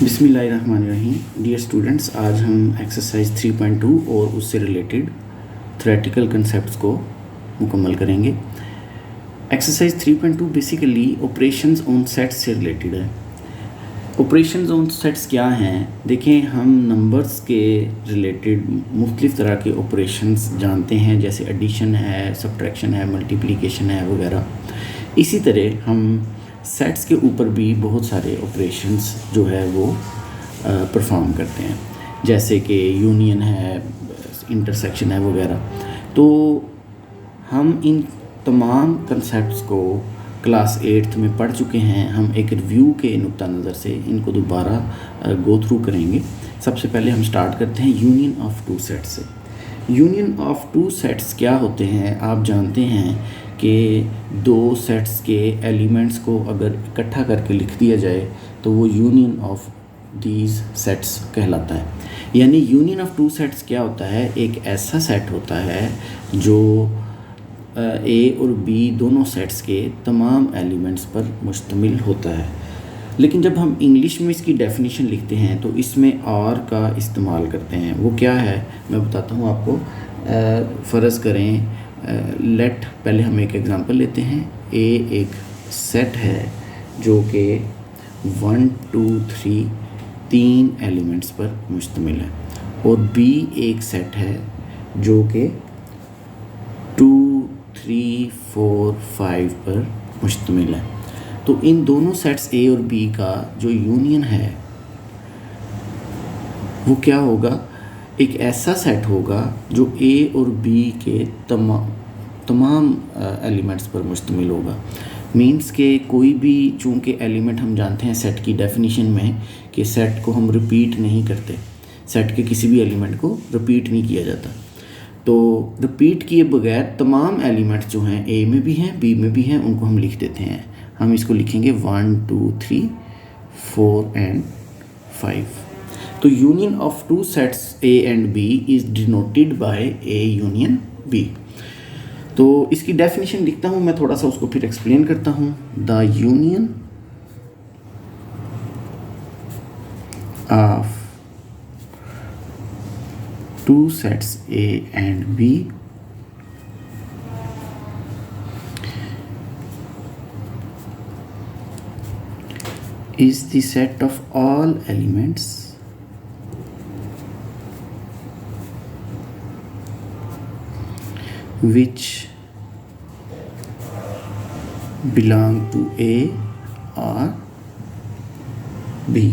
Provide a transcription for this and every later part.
बिस्मिल्लाहिर्रहमानिर्रहीम। Dear students, आज हम एक्सरसाइज 3.2 और उससे रिलेटेड थ्योरेटिकल कंसेप्ट्स को मुकम्मल करेंगे। Exercise 3.2 basically operations on sets से रिलेटेड है। ऑपरेशंस ऑन सेट्स क्या हैं? देखें, हम नंबर्स के रिलेटेड मुख्तलिफ़ तरह के ऑपरेशंस जानते हैं, जैसे एडिशन है, सब्ट्रैक्शन है, मल्टीप्लिकेशन है वगैरह। इसी तरह हम सेट्स के ऊपर भी बहुत सारे ऑपरेशंस जो है वो परफॉर्म करते हैं, जैसे कि यूनियन है, इंटरसेक्शन है वगैरह। तो हम इन तमाम कंसेप्ट्स को क्लास 8th में पढ़ चुके हैं। हम एक रिव्यू के नुक्ता नज़र से इनको दोबारा गो थ्रू करेंगे। सबसे पहले हम स्टार्ट करते हैं यूनियन ऑफ टू सेट्स से। यूनियन ऑफ टू सेट्स क्या होते हैं? आप जानते हैं कि दो सेट्स के एलिमेंट्स को अगर इकट्ठा करके लिख दिया जाए तो वो यूनियन ऑफ दीज सेट्स कहलाता है। यानी यूनियन ऑफ टू सेट्स क्या होता है? एक ऐसा सेट होता है जो ए और बी दोनों सेट्स के तमाम एलिमेंट्स पर मुश्तमिल होता है। लेकिन जब हम इंग्लिश में इसकी डेफिनेशन लिखते हैं तो इसमें और का इस्तेमाल करते हैं। वो क्या है मैं बताता हूँ आपको। फ़र्ज़ करें, लेट पहले हम एक एग्ज़ाम्पल लेते हैं। ए एक सेट है जो कि 1 2 3 तीन एलिमेंट्स पर मुश्तमिल है, और बी एक सेट है जो कि 2 3 4 5 पर मुश्तमिल है। तो इन दोनों सेट्स ए और बी का जो यूनियन है वो क्या होगा? एक ऐसा सेट होगा जो ए और बी के तमाम एलिमेंट्स पर मुश्तमिल होगा। मींस के कोई भी, चूँकि एलिमेंट हम जानते हैं सेट की डेफिनेशन में कि सेट को हम रिपीट नहीं करते, सेट के किसी भी एलिमेंट को रिपीट नहीं किया जाता। तो रिपीट किए बगैर तमाम एलिमेंट्स जो हैं ए में भी हैं, बी में भी हैं, उनको हम लिख देते हैं। हम इसको लिखेंगे 1 2 3 4 एंड 5। तो union of two sets A and B is denoted by A union B. तो इसकी डेफिनेशन लिखता हूँ मैं, थोड़ा सा उसको फिर एक्सप्लेन करता हूँ। The union of two sets A and B is the set of all elements which belong to A or B,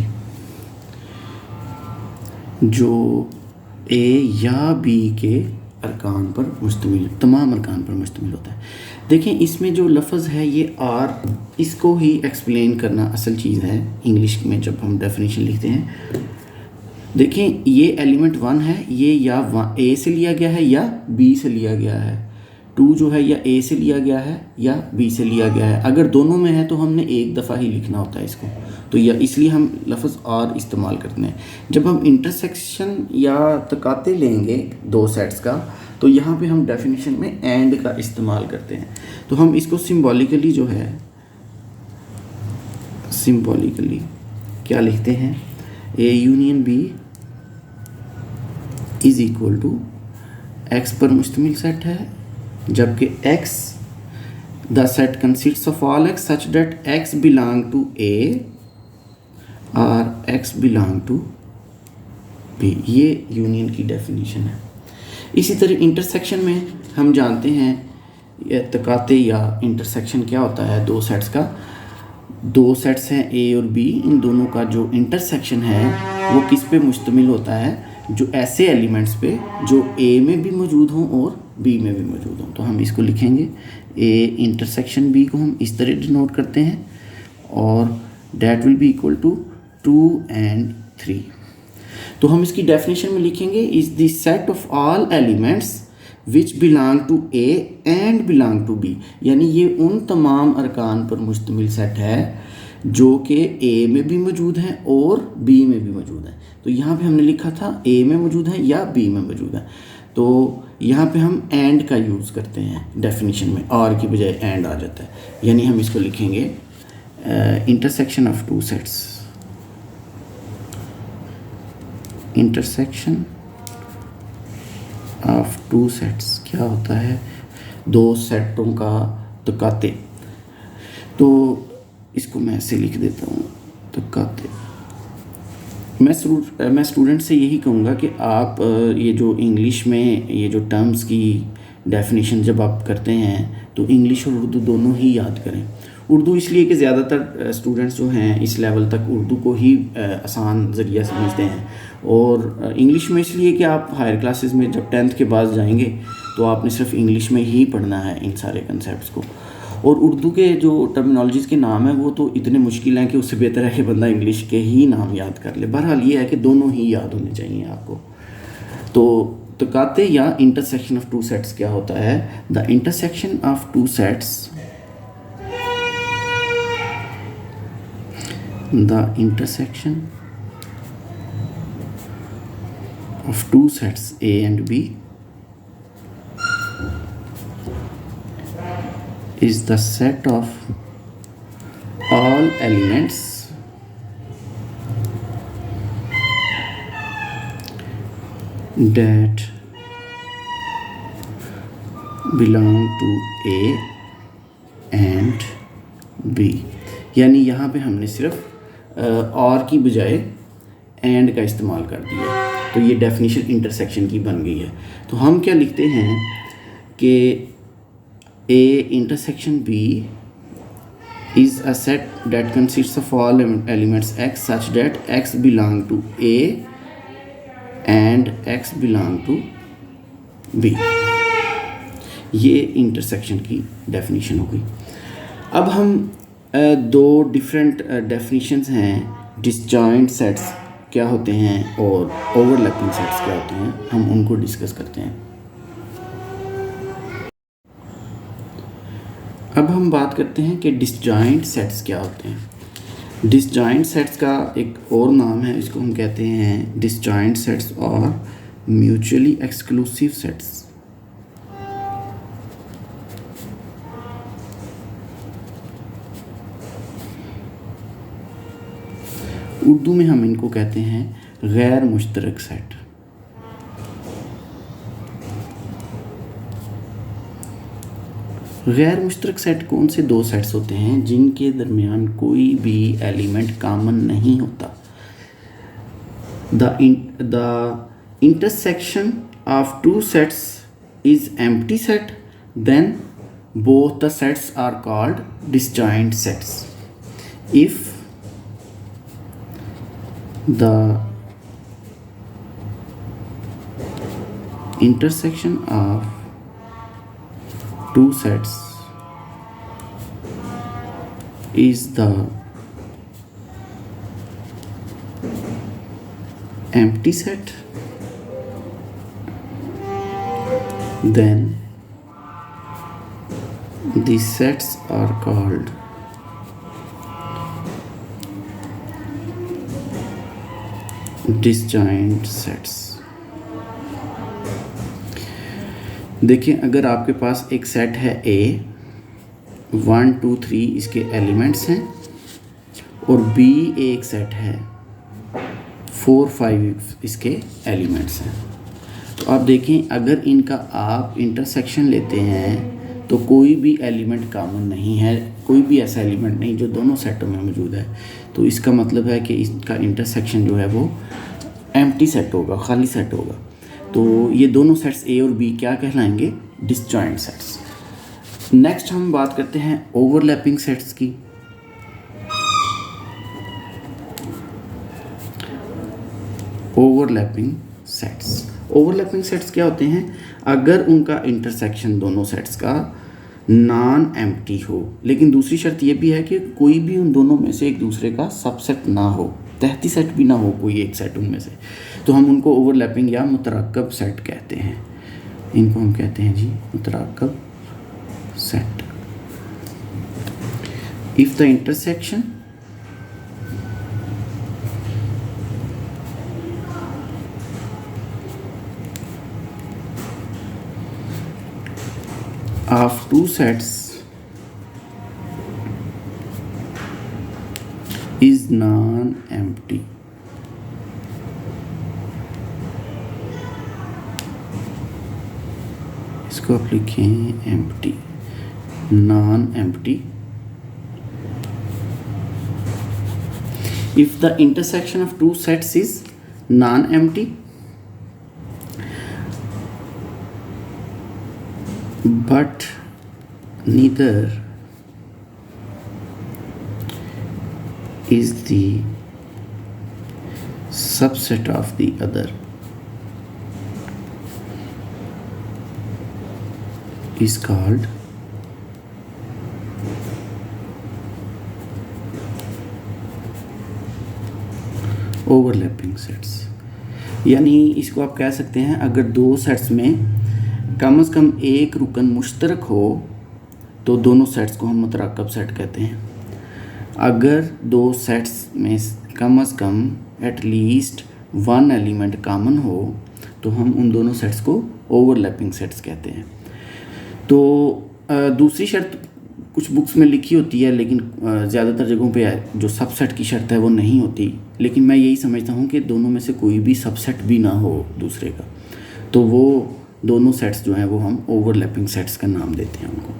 जो A या B के अरकान पर मुश्तमिल, तमाम अरकान पर मुश्तमिल होता है। देखें, इसमें जो लफ्ज़ है ये आर, इसको ही एक्सप्लेन करना असल चीज़ है इंग्लिश में जब हम डेफिनेशन लिखते हैं। देखें, ये एलिमेंट 1 है, ये या ए से लिया गया है या बी से लिया गया है। 2 जो है या ए से लिया गया है या बी से लिया गया है। अगर दोनों में है तो हमने एक दफ़ा ही लिखना होता है इसको, तो या इसलिए हम लफ्ज़ और इस्तेमाल करते हैं। जब हम इंटरसेक्शन या तकाते लेंगे दो सेट्स का, तो यहाँ पे हम डेफिनेशन में एंड का इस्तेमाल करते हैं। तो हम इसको सिंबॉलिकली जो है, सिंबॉलिकली क्या लिखते हैं? A union B is equal to X पर मुश्तमिल सेट है, जबकि x the set consists of all x सच दैट x बिलोंग टू A और x बिलोंग टू B। ये यूनियन की डेफिनेशन है। इसी तरह इंटरसेक्शन में हम जानते हैं तकाते या इंटरसेक्शन क्या होता है? दो सेट्स का, दो सेट्स हैं A और B, इन दोनों का जो इंटरसेक्शन है वो किस पे मुश्तमिल होता है? जो ऐसे एलिमेंट्स पे जो A में भी मौजूद हों और B में भी मौजूद हों। तो हम इसको लिखेंगे, A इंटरसेक्शन B को हम इस तरह डिनोट करते हैं, और that will be equal to 2 and 3। तो हम इसकी डेफिनेशन में लिखेंगे, is the set of all elements which belong to A and belong to B। यानी ये उन तमाम अरकान पर मुश्तमिल सेट है जो कि A में भी मौजूद हैं और B में भी मौजूद हैं। तो यहाँ पे हमने लिखा था A में मौजूद है या B में मौजूद है, तो यहाँ पे हम एंड का यूज़ करते हैं डेफिनेशन में, और की बजाय एंड आ जाता है। यानी हम इसको लिखेंगे intersection of two sets intersection of two sets क्या होता है, दो सेटों का तकाते। तो इसको मैं ऐसे लिख देता हूँ, तकाते। मैं स्टूडेंट से यही कहूँगा कि आप ये जो इंग्लिश में ये जो टर्म्स की डेफिनेशन जब आप करते हैं तो इंग्लिश और उर्दू दोनों ही याद करें। उर्दू इसलिए कि ज़्यादातर स्टूडेंट्स जो हैं इस लेवल तक उर्दू को ही आसान ज़रिया समझते हैं, और इंग्लिश में इसलिए कि आप हायर क्लासेस में जब 10th के बाद जाएंगे तो आपने सिर्फ इंग्लिश में ही पढ़ना है इन सारे कंसेप्ट को। और उर्दू के जो टर्मिनोलॉजीज़ के नाम हैं वो तो इतने मुश्किल हैं कि उससे बेहतर है कि बंदा इंग्लिश के ही नाम याद कर ले। बहरहाल ये है कि दोनों ही याद होने चाहिए आपको। तो तकाते या इंटरसेक्शन ऑफ टू सेट्स क्या होता है, the intersection of two sets, the intersection of two sets A and B is the set of all elements that belong to A and B। यानी यहाँ पे हमने सिर्फ और की बजाय एंड का इस्तेमाल कर दिया, तो ये डेफिनेशन इंटरसेक्शन की बन गई है। तो हम क्या लिखते हैं कि A intersection B is a set that consists of all elements X such that X belong to A and X belong to B. ये इंटरसेक्शन की डेफिनेशन हो गई। अब हम दो डिफरेंट डेफिनेशंस हैं, डिसजॉइंट सेट्स क्या होते हैं और ओवरलैपिंग सेट्स क्या होते हैं, हम उनको डिस्कस करते हैं। अब हम बात करते हैं कि डिसजॉइंट सेट्स क्या होते हैं। डिसजॉइंट सेट्स का एक और नाम है, इसको हम कहते हैं डिसजॉइंट सेट्स और म्यूचुअली एक्सक्लूसिव सेट्स। उर्दू में हम इनको कहते हैं गैर मुश्तरक सेट। गैर मुश्तरक सेट कौन से दो सेट्स होते हैं जिनके दरमियान कोई भी एलिमेंट कॉमन नहीं होता। The intersection of two sets is empty set, then both the sets are called disjoint sets. If the intersection of two sets is the empty set, then these sets are called disjoint sets. देखिए, अगर आपके पास एक set है ए, 1 2 3 इसके elements हैं, और B एक set है 4 5 इसके एलिमेंट्स हैं। तो आप देखें, अगर इनका आप इंटरसेक्शन लेते हैं तो कोई भी एलिमेंट कॉमन नहीं है, कोई भी ऐसा एलिमेंट नहीं जो दोनों सेटों में मौजूद है। तो इसका मतलब है कि इसका इंटरसेक्शन जो है वो एम्प्टी सेट होगा, खाली सेट होगा। तो ये दोनों सेट्स ए और बी क्या कहलाएंगे, डिसजॉइंट सेट्स। नेक्स्ट हम बात करते हैं ओवरलैपिंग सेट्स की। ओवरलैपिंग सेट्स क्या होते हैं, अगर उनका इंटरसेक्शन दोनों सेट्स का नॉन एम्प्टी हो, लेकिन दूसरी शर्त ये भी है कि कोई भी उन दोनों में से एक दूसरे का सबसेट ना हो, तहती सेट भी ना हो कोई एक सेट उनमें से, तो हम उनको ओवरलैपिंग या मुतराकब सेट कहते हैं। इनको हम कहते हैं जी मुतराकब set. If the intersection of two sets is non-empty, इसको आप लिखें empty, non empty. If the intersection of two sets is non-empty, but neither is the subset of the other, is called overlapping sets. यानी इसको आप कह सकते हैं, अगर दो सेट्स में कम से कम एक रुकन मुश्तरक हो तो दोनों सेट्स को हम मुतराकब सेट कहते हैं। अगर दो सेट्स में कम से कम एटलीस्ट वन एलिमेंट कॉमन हो तो हम उन दोनों सेट्स को ओवरलैपिंग सेट्स कहते हैं। तो दूसरी शर्त कुछ बुक्स में लिखी होती है, लेकिन ज़्यादातर जगहों पे जो सबसेट की शर्त है वो नहीं होती। लेकिन मैं यही समझता हूँ कि दोनों में से कोई भी सबसेट भी ना हो दूसरे का, तो वो दोनों सेट्स जो हैं वो हम ओवरलैपिंग सेट्स का नाम देते हैं उनको।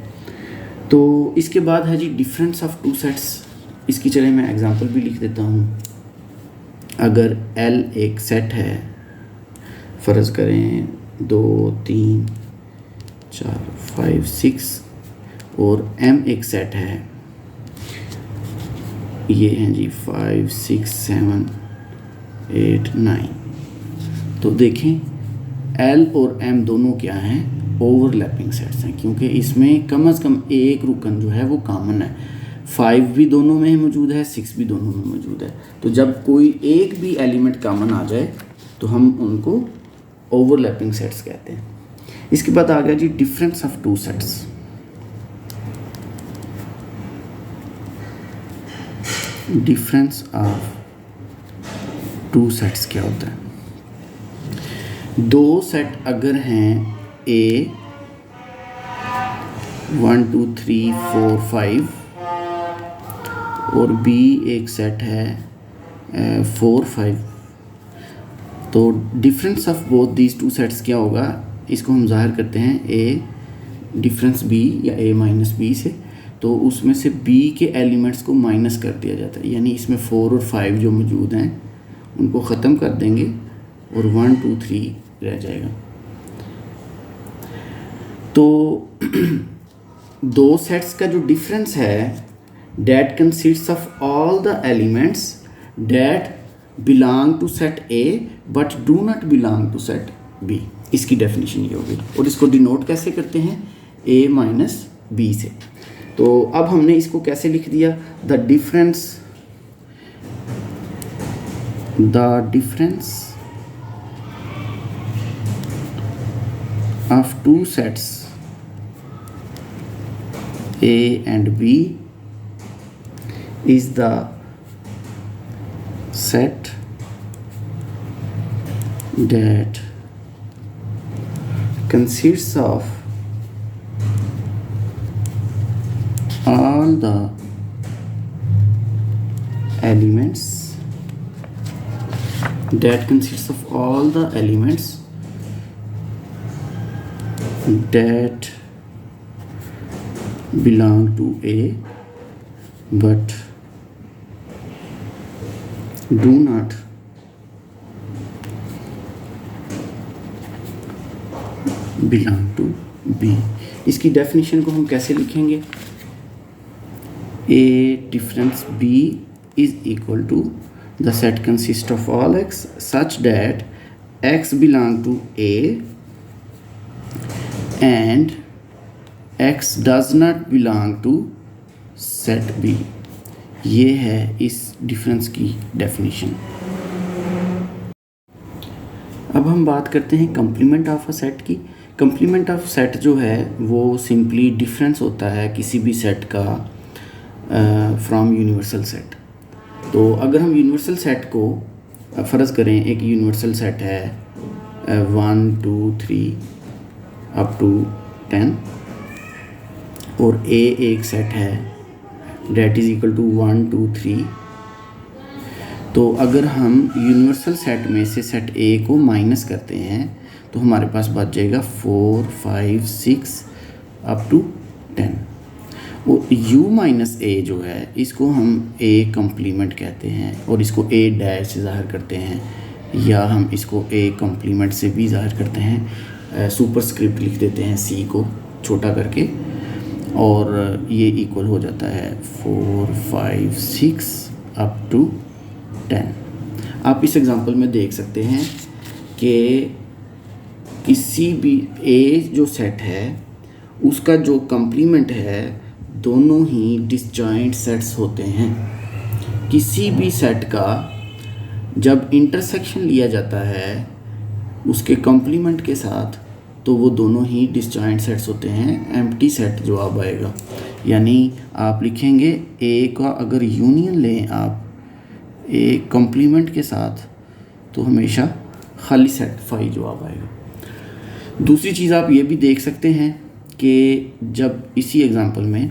तो इसके बाद है जी डिफरेंस ऑफ टू सेट्स। इसकी चलिए मैं एग्जांपल भी लिख देता हूँ। अगर L एक सेट है, फ़र्ज़ करें 2 3 4 5 6, और M एक सेट है, ये हैं जी 5 6 7 8 9। तो देखें L और M दोनों क्या हैं, ओवरलैपिंग सेट्स हैं, क्योंकि इसमें कम से कम एक रुकन जो है वो कॉमन है। 5 भी दोनों में मौजूद है, 6 भी दोनों में मौजूद है। तो जब कोई एक भी एलिमेंट कॉमन आ जाए तो हम उनको ओवरलैपिंग सेट्स कहते हैं। इसके बाद आ गया जी difference of two sets. Difference of two sets क्या होता है? दो सेट अगर हैं A 1 2 3 4 5 और B एक सेट है 4 5, तो difference of both these two sets क्या होगा? इसको हम ज़ाहिर करते हैं A डिफरेंस B या A माइनस B से। तो उसमें से B के एलिमेंट्स को माइनस कर दिया जाता है, यानी इसमें 4 और 5 जो मौजूद हैं उनको ख़त्म कर देंगे और 1 2 3 रह जाएगा। तो दो सेट्स का जो डिफरेंस है, that consists of all the elements that belong to set A but do not belong to set B। इसकी डेफिनेशन ये होगी, और इसको डिनोट कैसे करते हैं? A माइनस B से। तो अब हमने इसको कैसे लिख दिया? The difference of two sets A and B is the set that consists of all the elements that consists of all the elements that belong to A but do not belong to B। इसकी definition को हम कैसे लिखेंगे? A difference B is equal to the set consists of all x such that x belong to A and x does not belong to set B। ये है इस difference की definition. अब हम बात करते हैं कंप्लीमेंट ऑफ अ सेट की। कंप्लीमेंट ऑफ सेट जो है वो सिंपली डिफरेंस होता है किसी भी सेट का फ्रॉम यूनिवर्सल सेट। तो अगर हम यूनिवर्सल सेट को फ़र्ज़ करें, एक यूनिवर्सल सेट है 1 2 3 अप टू 10 और A एक सेट है डेट इज़ इक्वल टू 1 2 3। तो अगर हम यूनिवर्सल सेट में से सेट A को माइनस करते हैं तो तो हमारे पास बच जाएगा 4, 5, 6 अप टू 10। वो u माइनस ए जो है इसको हम a कम्प्लीमेंट कहते हैं और इसको a डैश से ज़ाहिर करते हैं, या हम इसको a कम्प्लीमेंट से भी ज़ाहिर करते हैं। सुपरस्क्रिप्ट लिख देते हैं c को छोटा करके, और ये इक्वल हो जाता है 4, 5, 6 अप टू 10। आप इस एग्ज़ाम्पल में देख सकते हैं कि किसी भी a जो सेट है उसका जो कम्प्लीमेंट है दोनों ही डिसजॉइंट सेट्स होते हैं। किसी भी सेट का जब इंटरसेक्शन लिया जाता है उसके कम्प्लीमेंट के साथ तो वो दोनों ही डिसजॉइंट सेट्स होते हैं, एम्प्टी सेट जवाब आएगा। यानी आप लिखेंगे ए का अगर यूनियन लें आप ए कम्प्लीमेंट के साथ तो हमेशा खाली सेट फाई जवाब आएगा। दूसरी चीज़ आप ये भी देख सकते हैं कि जब इसी एग्ज़ाम्पल में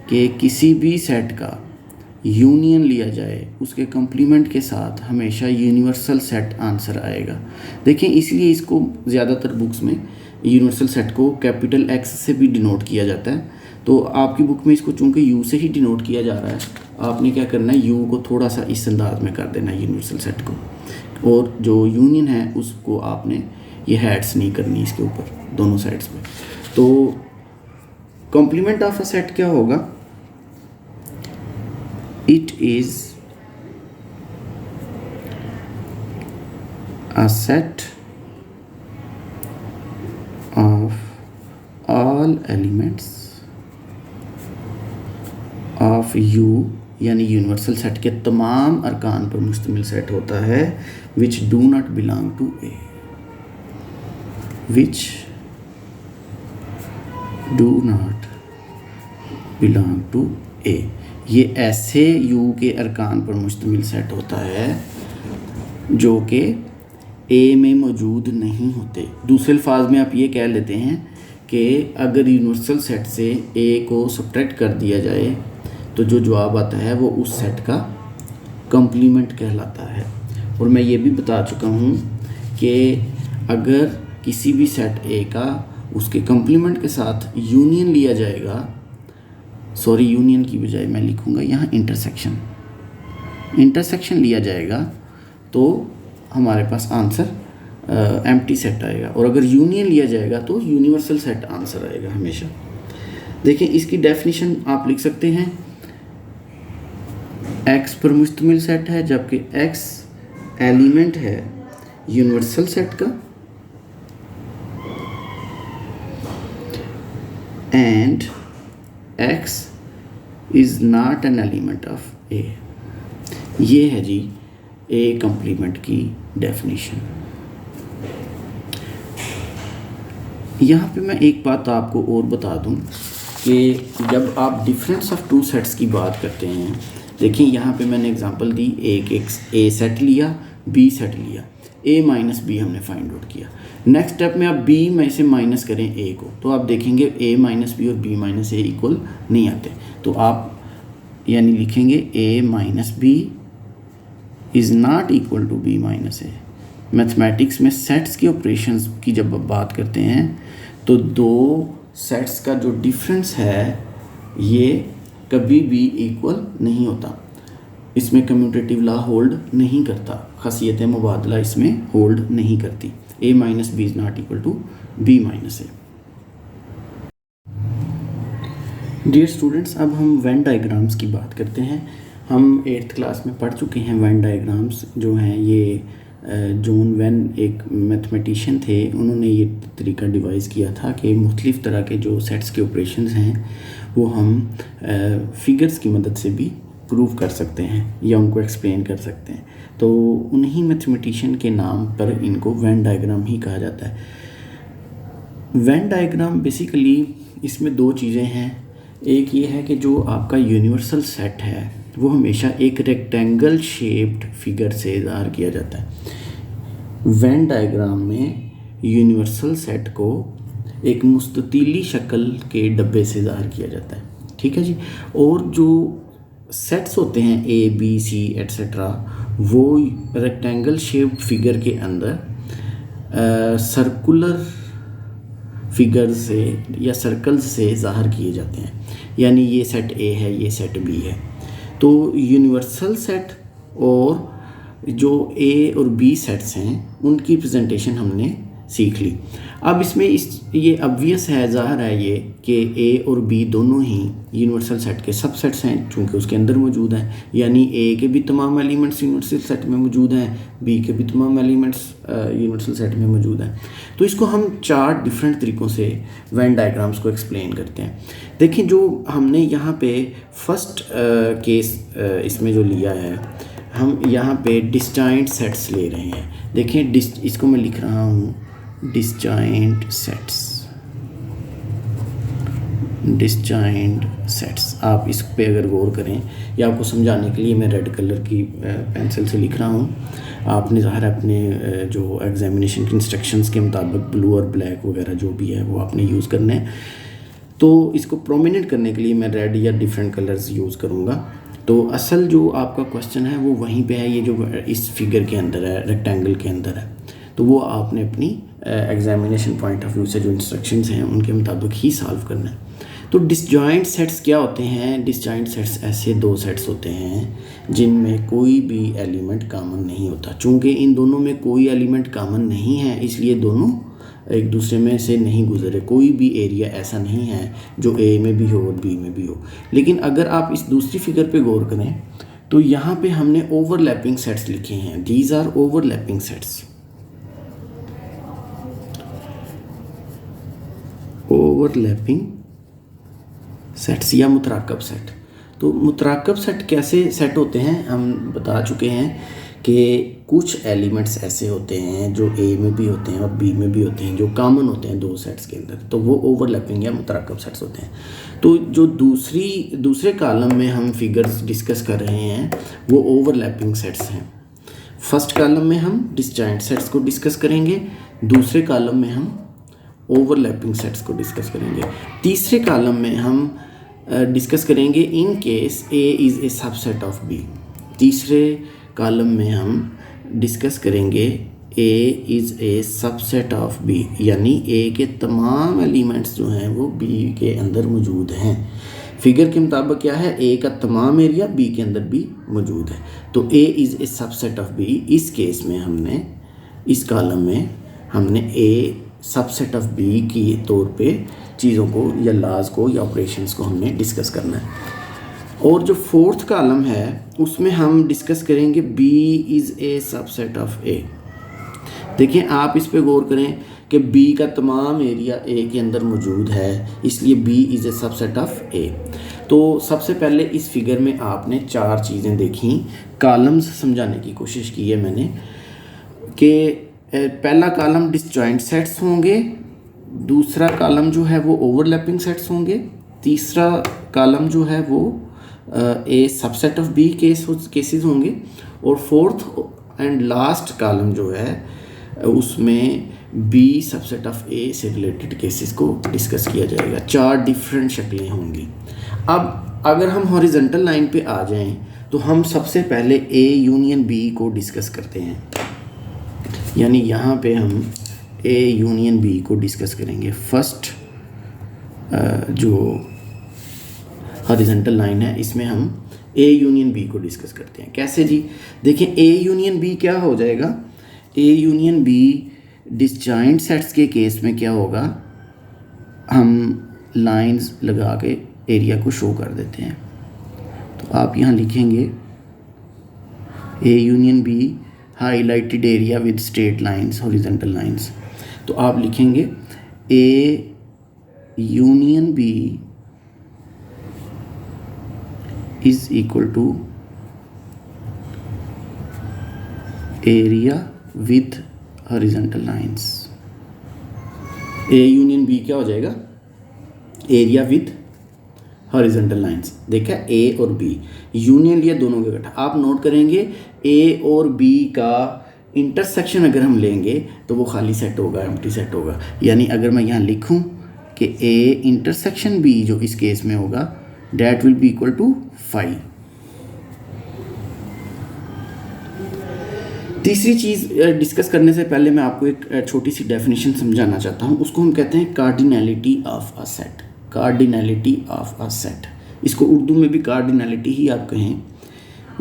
कि किसी भी सेट का यूनियन लिया जाए उसके कम्प्लीमेंट के साथ हमेशा यूनिवर्सल सेट आंसर आएगा। देखें इसलिए इसको ज़्यादातर बुक्स में यूनिवर्सल सेट को कैपिटल X से भी डिनोट किया जाता है। तो आपकी बुक में इसको चूँकि U से ही डिनोट किया जा रहा है, आपने क्या करना है U को थोड़ा सा इस अंदाज में कर देना है यूनिवर्सल सेट को, और जो यूनियन है उसको आपने ये हैड्स नहीं करनी इसके ऊपर दोनों साइड्स में। तो कॉम्प्लीमेंट ऑफ अ सेट क्या होगा? It is a set of all elements of U, यानी यूनिवर्सल सेट के तमाम अरकान पर मुश्तमिल सेट होता है which do not belong to A, which do not belong to A। ये ऐसे U के अरकान पर मुश्तमिल सेट होता है जो कि A में मौजूद नहीं होते। दूसरे अल्फाज में आप ये कह लेते हैं कि अगर यूनिवर्सल सेट से A को सब्ट्रैक्ट कर दिया जाए तो जो जवाब आता है वो उस सेट का कम्प्लीमेंट कहलाता है। और मैं ये भी बता चुका हूँ कि अगर किसी भी सेट A का उसके कम्प्लीमेंट के साथ यूनियन लिया जाएगा, सॉरी यूनियन की बजाय मैं लिखूँगा यहाँ इंटरसेक्शन लिया जाएगा तो हमारे पास आंसर एम्प्टी सेट आएगा, और अगर यूनियन लिया जाएगा तो यूनिवर्सल सेट आंसर आएगा हमेशा। देखिए इसकी डेफिनेशन आप लिख सकते हैं, X पर मुश्तमिल सेट है जबकि X एलिमेंट है यूनिवर्सल सेट का, and X is not an element of A। ये है जी A कम्प्लीमेंट की डेफिनेशन। यहाँ पे मैं एक बात आपको और बता दूँ कि जब आप डिफरेंस ऑफ टू सेट्स की बात करते हैं, देखिए यहाँ पे मैंने एग्जांपल दी, एक A सेट लिया, B सेट लिया, A माइनस B हमने फाइंड आउट किया। नेक्स्ट स्टेप में आप B में से माइनस करें A को, तो आप देखेंगे A माइनस B और B माइनस A इक्वल नहीं आते। तो आप यानी लिखेंगे A minus B is not equal to B minus A। Mathematics में सेट्स के ऑपरेशंस की जब आप बात करते हैं तो दो सेट्स का जो डिफरेंस है ये कभी भी इक्वल नहीं होता। इसमें कम्यूटेटिव लॉ होल्ड नहीं करता, खासियत मुबादला इसमें होल्ड नहीं करती। A minus B is not equal to B minus A। Dear students, अब हम वेन डायग्राम्स की बात करते हैं। हम 8th क्लास में पढ़ चुके हैं वेन डायग्राम्स जो हैं। ये जॉन वेन एक मैथमेटिशियन थे, उन्होंने ये तरीका डिवाइस किया था कि मुख्तलिफ़ तरह के जो सेट्स के ऑपरेशंस हैं वो हम फिगर्स की मदद से भी प्रूव कर सकते हैं या उनको एक्सप्लेन कर सकते हैं। तो उन्हीं मैथमेटिशियन के नाम पर इनको वेन डायग्राम ही कहा जाता है। वेन डायग्राम बेसिकली इसमें दो चीज़ें हैं। एक ये है कि जो आपका यूनिवर्सल सेट है वो हमेशा एक रेक्टेंगल शेप्ड फिगर से ज़ाहिर किया जाता है। वेन डायग्राम में यूनिवर्सल सेट को एक मुस्ततीली शक्ल के डब्बे से ज़ाहिर किया जाता है, ठीक है जी। और जो सेट्स होते हैं A, B, C एट्सेट्रा, वो रेक्टेंगल शेप्ड फिगर के अंदर सर्कुलर फिगर से या सर्कल्स से ज़ाहिर किए जाते हैं। यानी ये सेट ए है, ये सेट बी है। तो यूनिवर्सल सेट और जो ए और बी सेट्स हैं उनकी प्रेजेंटेशन हमने सीख ली। अब इसमें ये ऑब्वियस है, ज़ाहिर है ये कि ए और बी दोनों ही यूनिवर्सल सेट के सबसेट्स हैं चूँकि उसके अंदर मौजूद हैं। यानी ए के भी तमाम एलिमेंट्स यूनिवर्सल सेट में मौजूद हैं, बी के भी तमाम एलिमेंट्स यूनिवर्सल सेट में मौजूद हैं। तो इसको हम 4 डिफरेंट तरीक़ों से वेन डायग्राम्स को एक्सप्लेन करते हैं। देखिए, जो हमने यहाँ पे फर्स्ट केस इसमें जो लिया है, हम यहाँ पे डिसजॉइंट सेट्स ले रहे हैं। देखिए, इसको मैं लिख रहा हूँ डिसजॉइंट सेट्स। आप इस पे अगर गौर करें, या आपको समझाने के लिए मैं रेड कलर की पेंसिल से लिख रहा हूँ। आपने ज़ाहिर अपने जो एग्जामिनेशन के इंस्ट्रक्शंस के मुताबिक ब्लू और ब्लैक वगैरह जो भी है वो आपने यूज़ करने हैं। तो इसको प्रोमिनेंट करने के लिए मैं रेड या डिफरेंट कलर्स यूज़ करूँगा। तो असल जो आपका क्वेश्चन है वो वहीं पे है, ये जो इस फिगर के अंदर है, रेक्टेंगल के अंदर है। तो वो आपने अपनी एग्जामिनेशन पॉइंट ऑफ व्यू से जो इंस्ट्रक्शंस हैं उनके मुताबिक ही सॉल्व करना है। तो डिसजॉइंट सेट्स क्या होते हैं? डिसजॉइंट सेट्स ऐसे 2 सेट्स होते हैं जिनमें कोई भी एलिमेंट कॉमन नहीं होता। चूँकि इन दोनों में कोई एलिमेंट कॉमन नहीं है, इसलिए दोनों एक दूसरे में से नहीं गुजरे। कोई भी एरिया ऐसा नहीं है जो ए में भी हो और बी में भी हो। लेकिन अगर आप इस दूसरी फिगर पे गौर करें तो यहाँ पे हमने ओवरलैपिंग सेट्स लिखे हैं। These are overlapping sets. Overlapping sets या मुतराकब सेट। तो मुतराकब सेट कैसे सेट होते हैं हम बता चुके हैं कि कुछ एलिमेंट्स ऐसे होते हैं जो ए में भी होते हैं और बी में भी होते हैं, जो कॉमन होते हैं 2 सेट्स के अंदर, तो वो ओवरलैपिंग या मुतराकब सेट्स होते हैं। तो जो दूसरे कॉलम में हम फिगर्स डिस्कस कर रहे हैं वो ओवरलैपिंग सेट्स हैं। फर्स्ट कॉलम में हम डिसजॉइंट सेट्स को डिस्कस करेंगे, दूसरे कॉलम में हम ओवरलैपिंग सेट्स को डिस्कस करेंगे, तीसरे कॉलम में हम डिस्कस करेंगे in case A is a subset of B. तीसरे कॉलम में हम डिस्कस करेंगे A is a subset of B, यानी ए के तमाम एलिमेंट्स जो हैं वो बी के अंदर मौजूद हैं। फिगर के मुताबिक क्या है, ए का तमाम एरिया बी के अंदर भी मौजूद है। तो A is a subset of B, इस केस में हमने इस कॉलम में हमने ए सबसेट ऑफ बी के तौर पे चीज़ों को या लॉज को या ऑपरेशंस को हमने डिस्कस करना है। और जो फोर्थ कॉलम है उसमें हम डिस्कस करेंगे B is a subset of A. देखिए, आप इस पे गौर करें कि बी का तमाम एरिया ए के अंदर मौजूद है, इसलिए B is a subset of A. तो सबसे पहले इस फिगर में आपने 4 चीज़ें देखी, कॉलम्स समझाने की कोशिश की है मैंने कि पहला कॉलम डिसजॉइंट सेट्स होंगे, दूसरा कॉलम जो है वो ओवरलैपिंग सेट्स होंगे, तीसरा कॉलम जो है वो ए सबसेट ऑफ बी केसेस होंगे, और फोर्थ एंड लास्ट कॉलम जो है उसमें बी सबसेट ऑफ ए से रिलेटेड केसेस को डिस्कस किया जाएगा। 4 डिफरेंट शक्लें होंगी। अब अगर हम हॉरिजॉन्टल लाइन पे आ जाएं तो हम सबसे पहले ए यूनियन बी को डिस्कस करते हैं। यानी यहाँ पे हम ए यूनियन बी को डिस्कस करेंगे। फर्स्ट जो हॉरिजॉन्टल लाइन है इसमें हम ए यूनियन बी को डिस्कस करते हैं। कैसे जी? देखिए, ए यूनियन बी क्या हो जाएगा? A union B disjoint sets के केस में क्या होगा, हम लाइंस लगा के एरिया को शो कर देते हैं। तो आप यहाँ लिखेंगे A union B highlighted area with straight lines, horizontal lines. तो आप लिखेंगे A union B is equal to area with horizontal lines. A union B क्या हो जाएगा? Area with horizontal lines. देखा, ए और बी यूनियन लिया दोनों का इकट्ठा। आप नोट करेंगे ए और बी का इंटरसेक्शन अगर हम लेंगे तो वो खाली सेट होगा, एम्प्टी सेट होगा। यानी अगर मैं यहाँ लिखूँ कि ए इंटरसेक्शन बी जो इस केस में होगा that will be equal to 5। तीसरी चीज़ डिस्कस करने से पहले मैं आपको एक छोटी सी डेफिनेशन समझाना चाहता हूँ। उसको हम कहते हैं cardinality of a set. Cardinality of a set, इसको उर्दू में भी कार्डिनैलिटी ही आप कहें,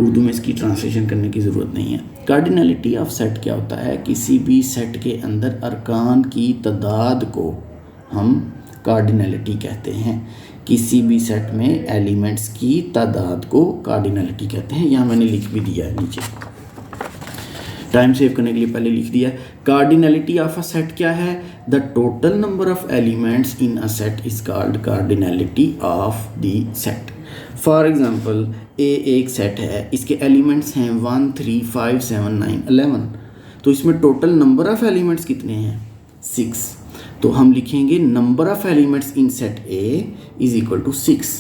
उर्दू में इसकी ट्रांसलेशन करने की ज़रूरत नहीं है। कार्डिनैलिटी ऑफ सेट क्या होता है? किसी भी सेट के अंदर अरकान की तादाद को हम कार्डिनैलिटी कहते हैं। किसी भी सेट में एलिमेंट्स की तादाद को कार्डिनैलिटी कहते हैं। यहाँ मैंने लिख भी दिया है नीचे, टाइम सेव करने के लिए पहले लिख दिया है। कार्डिनैलिटी ऑफ अ सेट क्या है? The total number of elements in a set is called cardinality of the set. For example, A एक सेट है, इसके एलिमेंट्स हैं 1 3 5 7 9 11, तो इसमें टोटल नंबर ऑफ एलिमेंट्स कितने हैं? 6। तो हम लिखेंगे number of elements in set A is equal to 6।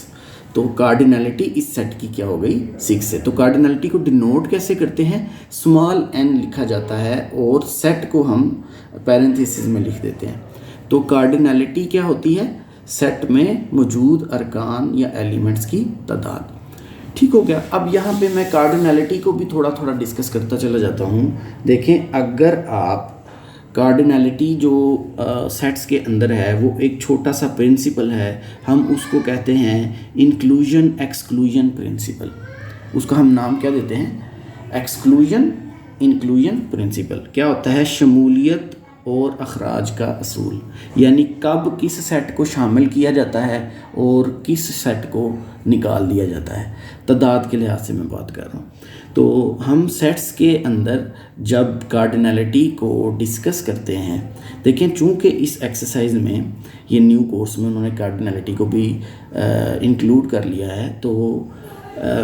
तो कार्डिनैलिटी इस सेट की क्या हो गई? 6 से। तो कार्डिनैलिटी को डिनोट कैसे करते हैं? स्मॉल n लिखा जाता है और सेट को हम पैरेंथेसिस में लिख देते हैं। तो कार्डिनैलिटी क्या होती है? सेट में मौजूद अरकान या एलिमेंट्स की तादाद। ठीक हो गया। अब यहाँ पे मैं कार्डिनैलिटी को भी थोड़ा थोड़ा डिस्कस करता चला जाता हूँ। देखें, अगर आप कार्डिनैलिटी जो सेट्स के अंदर है वो एक छोटा सा प्रिंसिपल है, हम उसको कहते हैं इंक्लूजन एक्सक्लूजन प्रिंसिपल। उसका हम नाम क्या देते हैं? Exclusion inclusion principle. क्या होता है? शमूलियत और अखराज का असूल, यानी कब किस सेट को शामिल किया जाता है और किस सेट को निकाल दिया जाता है। तादाद के लिहाज से मैं बात कर रहा हूँ। तो हम सेट्स के अंदर जब कार्डिनैलिटी को डिस्कस करते हैं, देखें चूँकि इस एक्सरसाइज में ये न्यू कोर्स में उन्होंने कार्डिनैलिटी को भी इंक्लूड कर लिया है, तो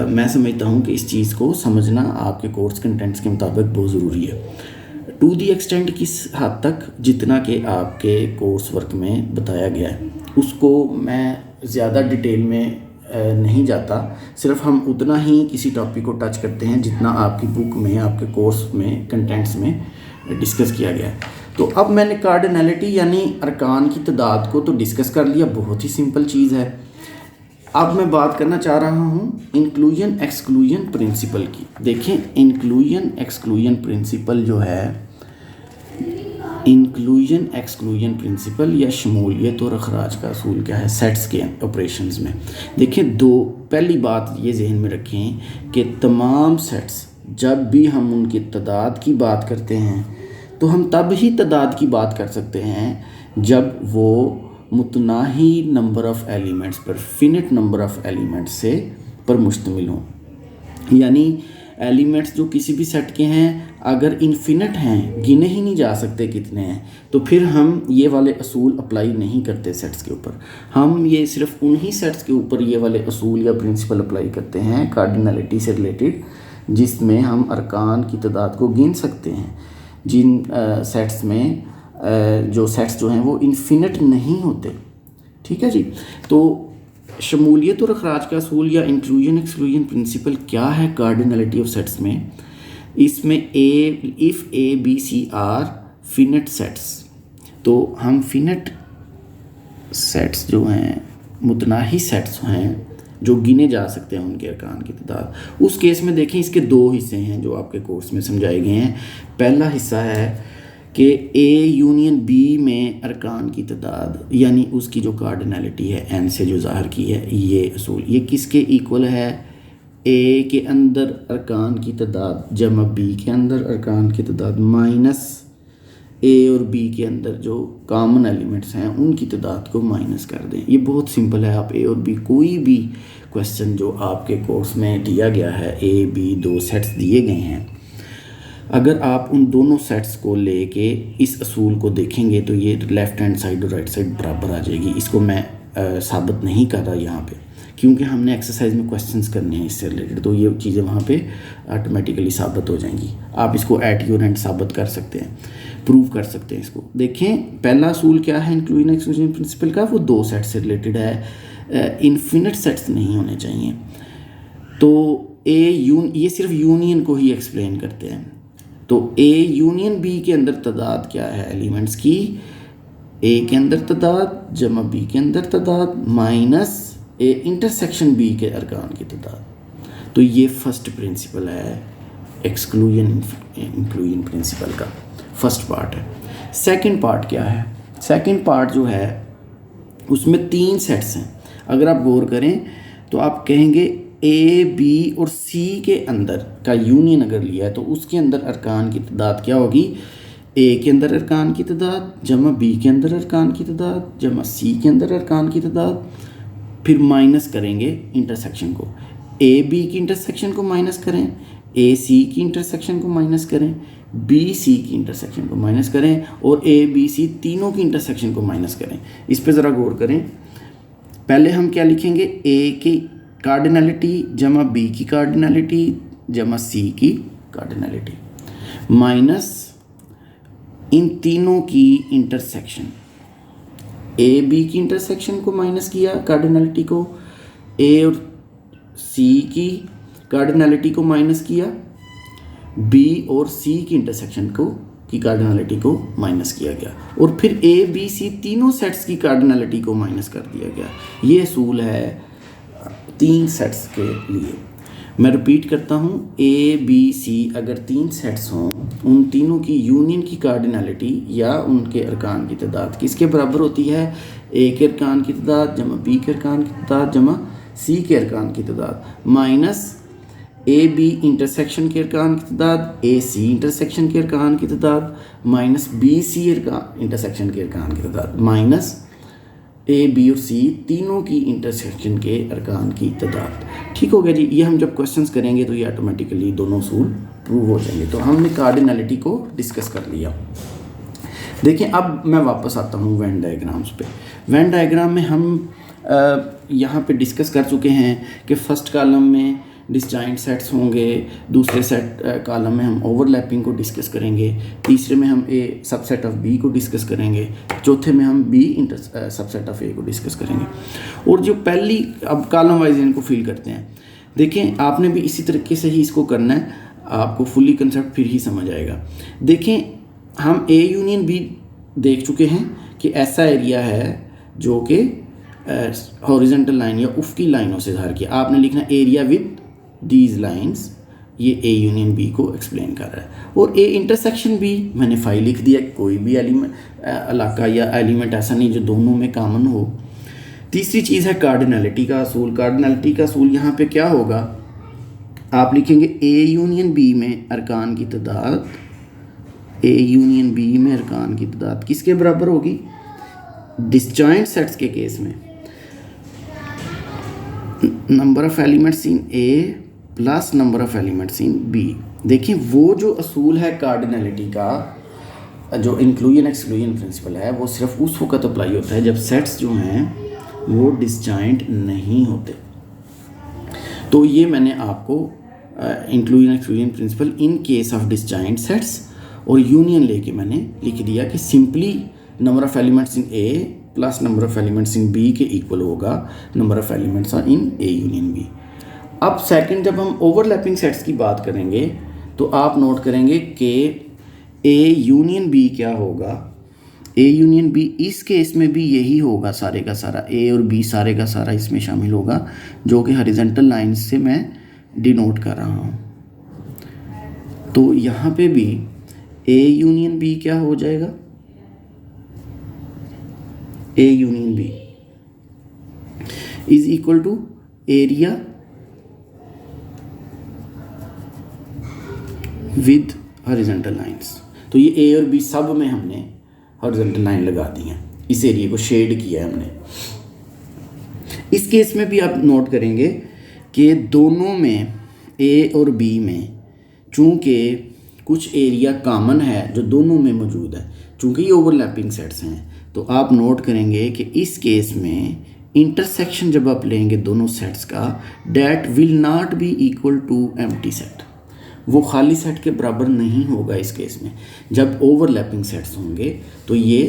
मैं समझता हूँ कि इस चीज़ को समझना आपके कोर्स कंटेंट्स के मुताबिक बहुत ज़रूरी है। टू दी एक्सटेंट किस हद तक, जितना कि आपके कोर्स वर्क में बताया गया है, उसको मैं ज़्यादा डिटेल में नहीं जाता, सिर्फ हम उतना ही किसी टॉपिक को टच करते हैं जितना आपकी बुक में, आपके कोर्स में, कंटेंट्स में डिस्कस किया गया है। तो अब मैंने कार्डिनैलिटी यानी अरकान की तादाद को तो डिस्कस कर लिया, बहुत ही सिंपल चीज़ है। अब मैं बात करना चाह रहा हूँ इंक्लूजन एक्सक्लूजन प्रिंसिपल की। देखें, इंक्लूजन एक्सक्लूजन प्रिंसिपल जो है, इंक्लूजन एक्सक्लूजन प्रिंसिपल या शमूलियत और अखराज का असूल क्या है सेट्स के ऑपरेशंस में? देखें, पहली बात ये जहन में रखें कि तमाम सेट्स, जब भी हम उनकी तादाद की बात करते हैं तो हम तब ही तादाद की बात कर सकते हैं जब वो मुतनाही नंबर ऑफ़ एलिमेंट्स पर, फिनिट नंबर ऑफ़ एलिमेंट्स से पर मुश्तमिल हों। यानी एलिमेंट्स जो किसी भी सेट के हैं अगर इन्फिनिट हैं, गिने ही नहीं जा सकते कितने हैं, तो फिर हम ये वाले असूल अप्लाई नहीं करते सेट्स के ऊपर। हम ये सिर्फ उन्हीं सेट्स के ऊपर ये वाले असूल या प्रिंसिपल अप्लाई करते हैं कार्डिनैलिटी से रिलेटेड, जिसमें हम अरकान की तादाद को गिन सकते हैं। जिन सेट्स में जो सेट्स जो हैं वो इन्फिनिट नहीं होते। ठीक है जी। तो शमूलियत और अखराज का असूल या इंक्लूजन एक्सक्लूजन प्रिंसिपल क्या है कार्डिनैलिटी ऑफ सेट्स में? इसमें if A B C are finite sets, तो हम फिनिट सेट्स जो हैं, मुतनाही सेट्स हैं जो गिने जा सकते हैं उनके अरकान की तादाद, उस केस में देखें इसके 2 हिस्से हैं जो आपके कोर्स में समझाए गए हैं। पहला हिस्सा है कि ए यूनियन बी में अरकान की तादाद, यानी उसकी जो कार्डिनैलिटी है एन से जो ज़ाहिर की है, ये असूल ये किसके इक्वल है? ए के अंदर अरकान की तादाद जमा बी के अंदर अरकान की तादाद माइनस ए और बी के अंदर जो कॉमन एलिमेंट्स हैं उनकी तादाद को माइनस कर दें। ये बहुत सिंपल है। आप ए और बी, कोई भी क्वेश्चन जो आपके कोर्स में दिया गया है, ए बी 2 सेट्स दिए गए हैं, अगर आप उन दोनों सेट्स को लेके इस असूल को देखेंगे तो ये लेफ़्ट हैंड साइड और राइट साइड बराबर आ जाएगी। इसको मैं साबित नहीं कर रहा यहाँ पे, क्योंकि हमने एक्सरसाइज में क्वेश्चंस करने हैं इससे रिलेटेड, तो ये चीज़ें वहाँ पे ऑटोमेटिकली साबित हो जाएंगी। आप इसको एट योर एंड साबित कर सकते हैं, प्रूव कर सकते हैं इसको। देखें, पहला असूल क्या है इंक्लूजन एक्सक्लूजन प्रिंसिपल का? वो 2 सेट से रिलेटेड है, इन्फिनिट सेट्स नहीं होने चाहिए। तो ये सिर्फ यूनियन को ही एक्सप्लेन करते हैं। तो ए यूनियन बी के अंदर तादाद क्या है एलिमेंट्स की? ए के अंदर तादाद जमा बी के अंदर तादाद माइनस ए इंटरसेक्शन बी के अरकान की तादाद। तो ये फर्स्ट प्रिंसिपल है एक्सक्लूजन इंक्लूजन प्रिंसिपल का फर्स्ट पार्ट है। सेकंड पार्ट क्या है? सेकंड पार्ट जो है उसमें 3 सेट्स हैं। अगर आप गौर करें तो आप कहेंगे ए बी और सी के अंदर का यूनियन अगर लिया है तो उसके अंदर अरकान की तादाद क्या होगी? ए के अंदर अरकान की तादाद जमा बी के अंदर अरकान की तादाद जमा सी के अंदर अरकान की तादाद, फिर माइनस करेंगे इंटरसेक्शन को। ए बी की इंटरसेक्शन को माइनस करें, ए सी की इंटरसेक्शन को माइनस करें, बी सी की इंटरसेक्शन को माइनस करें और ए बी सी तीनों की इंटरसेक्शन को माइनस करें। इस पर ज़रा गौर करें। पहले हम क्या लिखेंगे? ए की कार्डिनलिटी जमा बी की कार्डिनलिटी जमा सी की कार्डिनलिटी माइनस इन तीनों की इंटरसेक्शन। ए बी की इंटरसेक्शन को माइनस किया कार्डिनलिटी को, ए और सी की कार्डिनलिटी को माइनस किया, बी और सी की इंटरसेक्शन को की कार्डिनलिटी को माइनस किया गया और फिर ए बी सी तीनों सेट्स की कार्डिनलिटी को माइनस कर दिया गया। ये असूल है 3 सेट्स के लिए। मैं रिपीट करता हूँ, ए बी सी अगर 3 सेट्स हों, उन तीनों की यूनियन की कार्डिनलिटी या उनके अरकान की तादाद किसके बराबर होती है? ए के अरकान की तादाद जमा बी के अरकान की तादाद जमा सी के अरकान की तादाद माइनस ए बी इंटरसेक्शन के अरकान की तादाद, ए सी इंटरसेक्शन के अरकान की तादाद माइनस बी सी इंटरसेक्शन के अरकान की तादाद माइनस ए बी और सी तीनों की इंटरसेक्शन के अरकान की तादाद। ठीक हो गया जी। ये हम जब क्वेश्चंस करेंगे तो ये ऑटोमेटिकली दोनों असूल प्रूव हो जाएंगे। तो हमने कार्डिनलिटी को डिस्कस कर लिया। देखिए अब मैं वापस आता हूँ वेन डायग्राम्स पे। वेन डायग्राम में हम यहाँ पे डिस्कस कर चुके हैं कि फर्स्ट कॉलम में डिसजॉइंट सेट्स होंगे, दूसरे सेट कॉलम में हम ओवरलैपिंग को डिस्कस करेंगे, तीसरे में हम ए सबसेट ऑफ बी को डिस्कस करेंगे, चौथे में हम बी सबसेट ऑफ ए को डिस्कस करेंगे। और जो पहली अब कॉलम वाइज इनको फिल करते हैं। देखें आपने भी इसी तरीके से ही इसको करना है, आपको फुली कंसेप्ट फिर ही समझ आएगा। देखें हम ए यूनियन बी देख चुके हैं कि ऐसा एरिया है जो कि हॉरिजॉन्टल लाइन या उफ़क़ी लाइनों से ज़ाहिर किया। आपने लिखना एरिया विद दीज लाइंस, ये ए यूनियन बी को एक्सप्लेन कर रहा है। और ए इंटरसेक्शन बी मैंने फाइल लिख दिया, कोई भी एलिमेंट इलाका या एलिमेंट ऐसा नहीं जो दोनों में कॉमन हो। तीसरी चीज़ है कार्डिनलिटी का असूल। कार्डिनलिटी का असूल यहाँ पे क्या होगा? आप लिखेंगे ए यूनियन बी में अरकान की तादाद, ए यूनियन बी में अरकान की तादाद किसके बराबर होगी? डिसजॉइंट सेट्स के केस में number of elements in A plus number of elements in B. देखिए वो जो असूल है कार्डिनलिटी का, जो इंक्लूजन एक्सक्लूजन प्रिंसिपल है, वो सिर्फ उस वक्त अप्लाई होता है जब सेट्स जो हैं वो डिसजॉइंट नहीं होते। तो ये मैंने आपको inclusion exclusion principle in case of disjoint sets और यूनियन लेके मैंने लिख दिया कि simply number of elements in A plus number of elements in B के इक्वल होगा number of elements in A union B. अब सेकंड जब हम ओवरलैपिंग सेट्स की बात करेंगे तो आप नोट करेंगे कि ए यूनियन बी क्या होगा? ए यूनियन बी इस केस में भी यही होगा, सारे का सारा ए और बी सारे का सारा इसमें शामिल होगा, जो कि हॉरिजॉन्टल लाइन से मैं डिनोट कर रहा हूँ। तो यहाँ पे भी ए यूनियन बी क्या हो जाएगा? A union B is equal to area with horizontal lines. तो ये ए और बी सब में हमने हॉरिजॉन्टल लाइन लगा दी है, इस एरिया को शेड किया है हमने। इस केस में भी आप नोट करेंगे कि दोनों में ए और बी में चूँकि कुछ एरिया कॉमन है जो दोनों में मौजूद है, चूँकि ये ओवरलैपिंग सेट्स हैं, तो आप नोट करेंगे कि इस केस में इंटरसेक्शन जब आप लेंगे दोनों सेट्स का, that will not be equal to empty set, वो खाली सेट के बराबर नहीं होगा। इस केस में जब ओवरलैपिंग सेट्स होंगे तो ये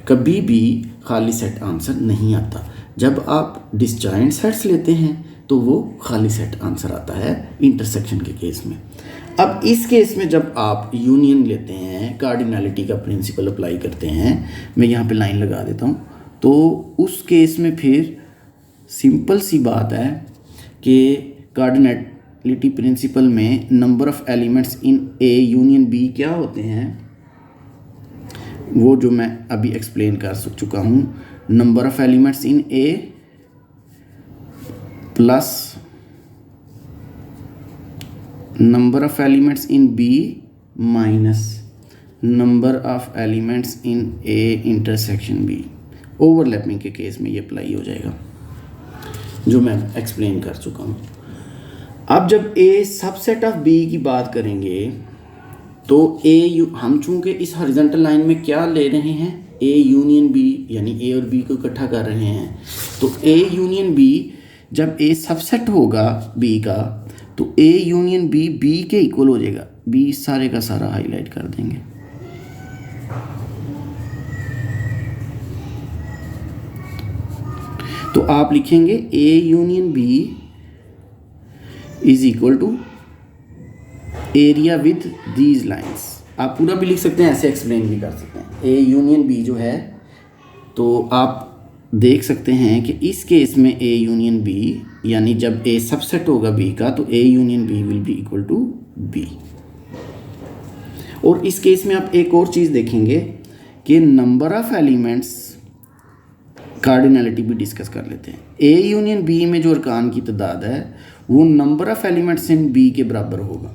कभी भी खाली सेट आंसर नहीं आता। जब आप डिसजॉइंट सेट्स लेते हैं तो वो खाली सेट आंसर आता है इंटरसेक्शन के केस में। अब इस केस में जब आप यूनियन लेते हैं, कार्डिनलिटी का प्रिंसिपल अप्लाई करते हैं, मैं यहाँ पे लाइन लगा देता हूँ, तो उस केस में फिर सिंपल सी बात है कि कार्डिनलिटी प्रिंसिपल में number of elements in A union B क्या होते हैं, वो जो मैं अभी एक्सप्लेन कर चुका हूँ। Number of elements in A plus number of elements in B minus number of elements in A intersection B. Overlapping के केस में ये अप्लाई हो जाएगा, जो मैं एक्सप्लेन कर चुका हूँ। अब जब ए सबसेट ऑफ बी की बात करेंगे तो हम चूँकि इस हॉरिजॉन्टल लाइन में क्या ले रहे हैं, ए यूनियन बी, यानी ए और बी को इकट्ठा कर रहे हैं। तो ए यूनियन बी, जब ए सबसेट होगा बी का तो ए यूनियन बी बी के इक्वल हो जाएगा। बी सारे का सारा हाईलाइट कर देंगे। तो आप लिखेंगे A union B is equal to area with these lines. आप पूरा भी लिख सकते हैं, ऐसे एक्सप्लेन भी कर सकते हैं। ए यूनियन बी जो है, तो आप देख सकते हैं कि इस केस में ए यूनियन बी, यानी जब ए सबसेट होगा बी का तो A union B will be equal to B. और इस केस में आप एक और चीज़ देखेंगे कि नंबर ऑफ एलिमेंट्स, कार्डिनलिटी भी डिस्कस कर लेते हैं। ए यूनियन बी में जो अरकान की तादाद है वो number of elements in B के बराबर होगा।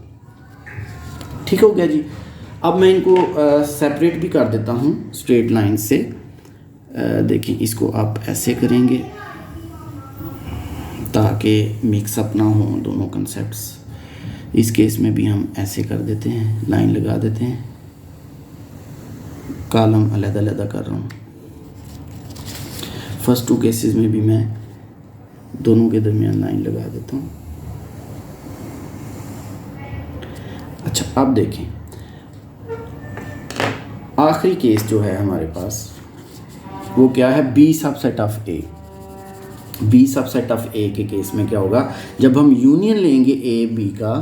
ठीक हो गया जी। अब मैं इनको सेपरेट भी कर देता हूँ स्ट्रेट लाइन से। देखिए, इसको आप ऐसे करेंगे ताकि मिक्सअप ना हो दोनों कंसेप्ट्स। इस केस में भी हम ऐसे कर देते हैं, लाइन लगा देते हैं, कॉलम अलग-अलग कर रहा हूँ। फर्स्ट टू केसेस में भी मैं दोनों के दरमियान लाइन लगा देता हूँ। अच्छा, अब देखें, आखिरी केस जो है हमारे पास वो क्या है, B subset of A. B subset of A के केस में क्या होगा, जब हम यूनियन लेंगे ए बी का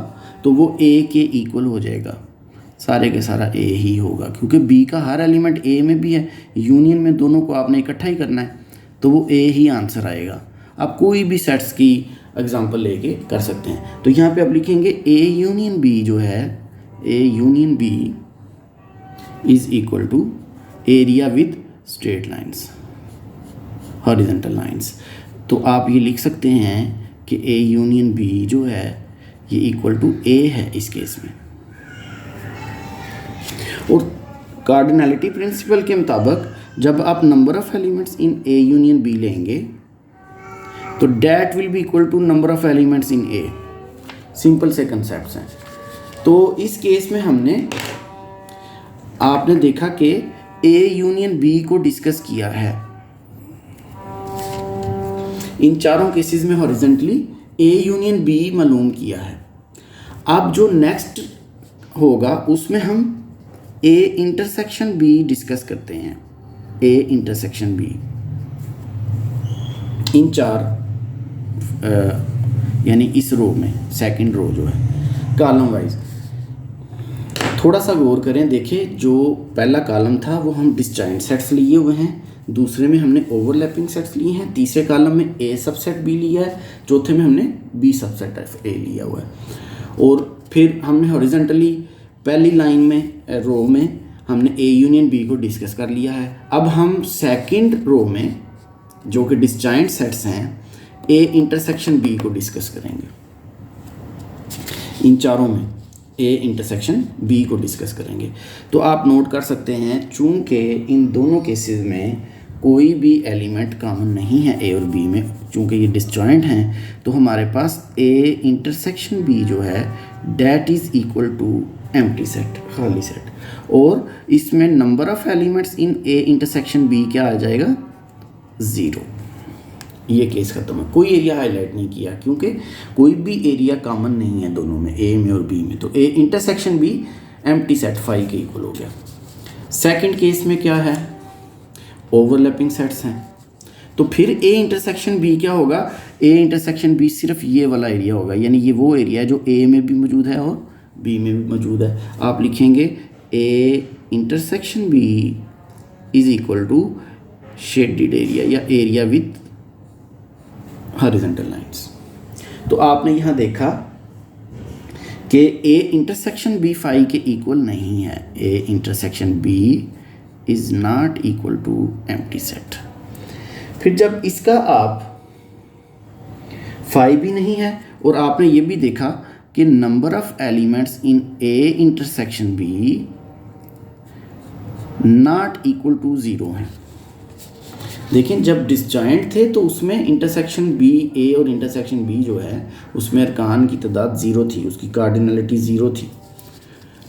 तो वो ए के इक्वल हो जाएगा, सारे के सारा ए ही होगा, क्योंकि बी का हर एलिमेंट ए में भी है। यूनियन में दोनों को आपने इकट्ठा ही करना है, तो वो ए ही आंसर आएगा। आप कोई भी सेट्स की एग्जांपल लेके कर सकते हैं। तो यहाँ पे आप लिखेंगे ए यूनियन बी जो है, A union B is equal to area with straight lines, horizontal lines. तो आप ये लिख सकते हैं कि ए यूनियन बी जो है ये इक्वल टू ए है इस केस में। और कार्डिनलिटी प्रिंसिपल के मुताबिक जब आप number of elements in A union B लेंगे तो that will be equal to number of elements in A. Simple से कंसेप्ट्स हैं। तो इस केस में आपने देखा कि ए यूनियन बी को डिस्कस किया है। इन चारों केसेस में हॉरिजॉन्टली ए यूनियन बी मालूम किया है। अब जो नेक्स्ट होगा उसमें हम ए इंटरसेक्शन बी डिस्कस करते हैं। ए इंटरसेक्शन बी इन चार यानी इस रो में, सेकंड रो जो है कॉलम वाइज। थोड़ा सा गौर करें, देखें, जो पहला कॉलम था वो हम डिसजॉइंट सेट्स लिए हुए हैं, दूसरे में हमने ओवरलैपिंग सेट्स लिए हैं, तीसरे कॉलम में ए सबसेट बी लिया है, चौथे में हमने बी सबसेट ऑफ ए लिया हुआ है। और फिर हमने हॉरिजॉन्टली पहली लाइन में, रो में हमने ए यूनियन बी को डिस्कस कर लिया है। अब हम सेकंड रो में जो कि डिसजॉइंट सेट्स हैं, ए इंटरसेक्शन बी को डिस्कस करेंगे। इन चारों में ए इंटरसेक्शन बी को डिस्कस करेंगे। तो आप नोट कर सकते हैं, चूंकि इन दोनों केसेस में कोई भी एलिमेंट कॉमन नहीं है ए और बी में, चूंकि ये डिसजॉइंट हैं, तो हमारे पास ए इंटरसेक्शन बी जो है that is equal to empty set, खाली सेट। और इसमें number of elements in A intersection B क्या आ जाएगा, 0। ये केस खत्म है। कोई एरिया हाईलाइट नहीं किया क्योंकि कोई भी एरिया कॉमन नहीं है दोनों में, ए में और बी में। तो A intersection B empty set phi के इक्वल हो गया। सेकंड केस में क्या है, ओवरलैपिंग सेट्स हैं। तो फिर ए इंटरसेक्शन बी क्या होगा, ए इंटरसेक्शन बी सिर्फ ये वाला एरिया होगा, यानी ये वो एरिया है जो ए में भी मौजूद है और बी में भी मौजूद है। आप लिखेंगे A intersection B is equal to shaded area या एरिया विद हॉरिजॉन्टल लाइंस। तो आपने यहाँ देखा कि ए इंटरसेक्शन बी फाई के इक्वल नहीं है। A intersection B is not equal to empty set. फिर जब इसका आप फाई भी नहीं है और आपने ये भी देखा कि number of elements in A intersection B not equal to 0 है। देखिए जब डिसजॉइंट थे तो उसमें इंटरसेक्शन बी ए और इंटरसेक्शन बी जो है उसमें अरकान की तादाद 0 थी, उसकी कार्डिनलिटी 0 थी।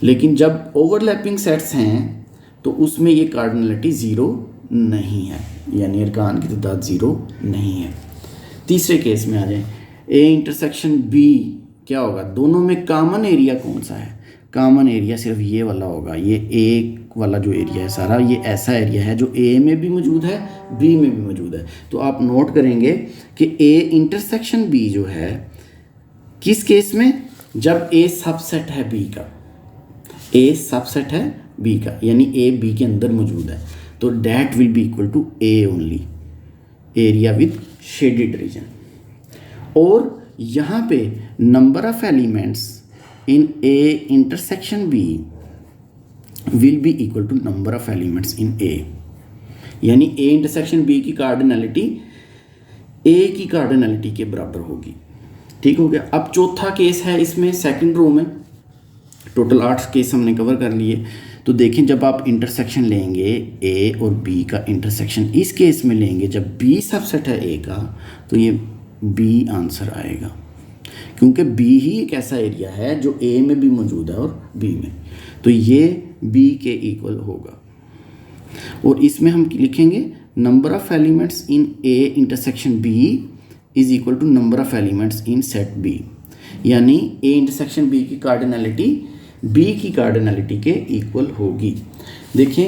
लेकिन जब ओवरलैपिंग सेट्स हैं तो उसमें ये कार्डिनलिटी 0 नहीं है, यानी अरकान की तादाद 0 नहीं है। तीसरे केस में आ जाए, ए इंटरसेक्शन बी क्या होगा, दोनों में कॉमन एरिया कौन सा है? कॉमन एरिया सिर्फ ये वाला होगा, ये ए वाला जो एरिया है सारा, ये ऐसा एरिया है जो ए में भी मौजूद है, बी में भी मौजूद है। तो आप नोट करेंगे कि ए इंटरसेक्शन बी जो है किस केस में, जब ए सबसेट है बी का, ए सबसेट है बी का, यानी ए बी के अंदर मौजूद है, तो that will be equal to A only, area with shaded region. और यहाँ पे number of elements in A intersection B will be equal to number of elements in A, यानी ए इंटरसेक्शन बी की कार्डिनलिटी ए की cardinality के बराबर होगी। ठीक हो गया। अब चौथा केस है इसमें सेकंड रो में, टोटल 8 केस हमने कवर कर लिए। तो देखें जब आप इंटरसेक्शन लेंगे ए और बी का इंटरसेक्शन, इस केस में लेंगे जब बी सबसेट है ए का, तो ये बी आंसर आएगा, क्योंकि बी ही एक ऐसा एरिया है जो ए में भी मौजूद है और बी में, तो ये बी के इक्वल होगा। और इसमें हम लिखेंगे number of elements in A intersection B is equal to number of elements in set B, यानी ए इंटरसेक्शन बी की कार्डिनलिटी बी की कार्डिनलिटी के इक्वल होगी। देखिए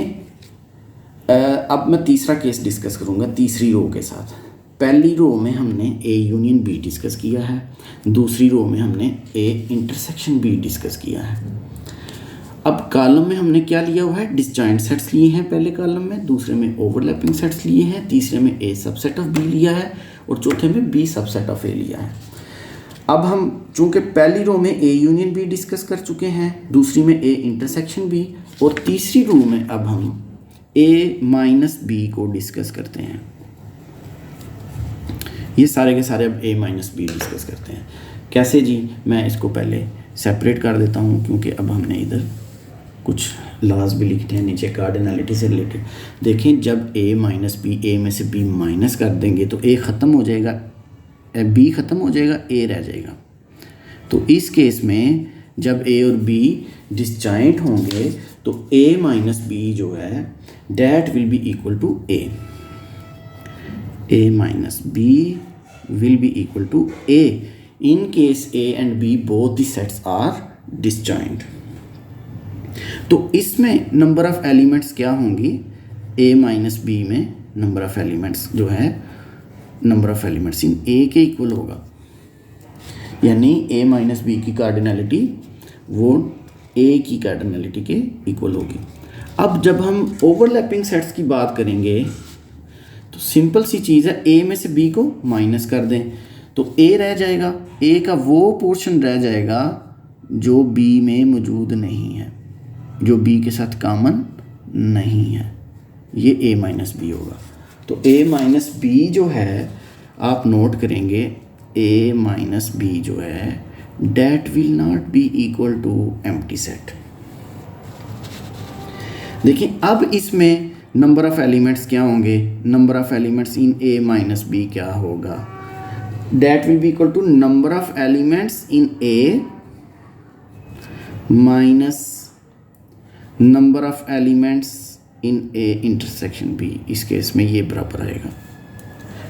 अब मैं तीसरा केस डिस्कस करूँगा तीसरी रो के साथ। पहली रो में हमने ए यूनियन बी डिस्कस किया है, दूसरी रो में हमने ए इंटरसेक्शन बी डिस्कस किया है। अब कॉलम में हमने क्या लिया हुआ है, डिसजॉइंट सेट्स लिए हैं पहले कॉलम में, दूसरे में ओवरलैपिंग सेट्स लिए हैं, तीसरे में ए सबसेट ऑफ बी लिया है और चौथे में बी सबसेट ऑफ ए लिया है। अब हम चूंकि पहली रो में ए यूनियन बी डिस्कस कर चुके हैं, दूसरी में ए इंटरसेक्शन बी, और तीसरी रो में अब हम ए माइनस बी को डिस्कस करते हैं। ये सारे के सारे अब ए माइनस बी डिस्कस करते हैं। कैसे जी, मैं इसको पहले सेपरेट कर देता हूँ, क्योंकि अब हमने इधर कुछ लॉज भी लिखते हैं नीचे कार्डिनलिटी से रिलेटेड। देखें जब ए माइनस बी, ए में से बी माइनस कर देंगे तो ए ख़त्म हो जाएगा, बी ख़त्म हो जाएगा, ए रह जाएगा। तो इस केस में जब ए और बी डिसजॉइंट होंगे तो ए माइनस बी जो है that will be equal to A, A minus B will be equal to A in case A and B both the sets are disjoint. तो इसमें नंबर ऑफ एलिमेंट्स क्या होंगी, A minus B में number of elements जो है number of elements in A के equal होगा, यानी ए माइनस बी की कार्डिनलिटी वो ए की कार्डिनलिटी के इक्वल होगी। अब जब हम ओवरलैपिंग सेट्स की बात करेंगे तो सिंपल सी चीज़ है, ए में से बी को माइनस कर दें तो ए रह जाएगा, ए का वो पोर्शन रह जाएगा जो बी में मौजूद नहीं है, जो बी के साथ कॉमन नहीं है, ये ए माइनस बी होगा। तो ए माइनस बी जो है आप नोट करेंगे, ए माइनस बी जो है that will not be equal to empty set. देखिए अब इसमें नंबर ऑफ एलिमेंट्स क्या होंगे, number of elements in A minus B क्या होगा, that will be equal to number of elements in A minus number of elements in A intersection B. इस case में ये बराबर आएगा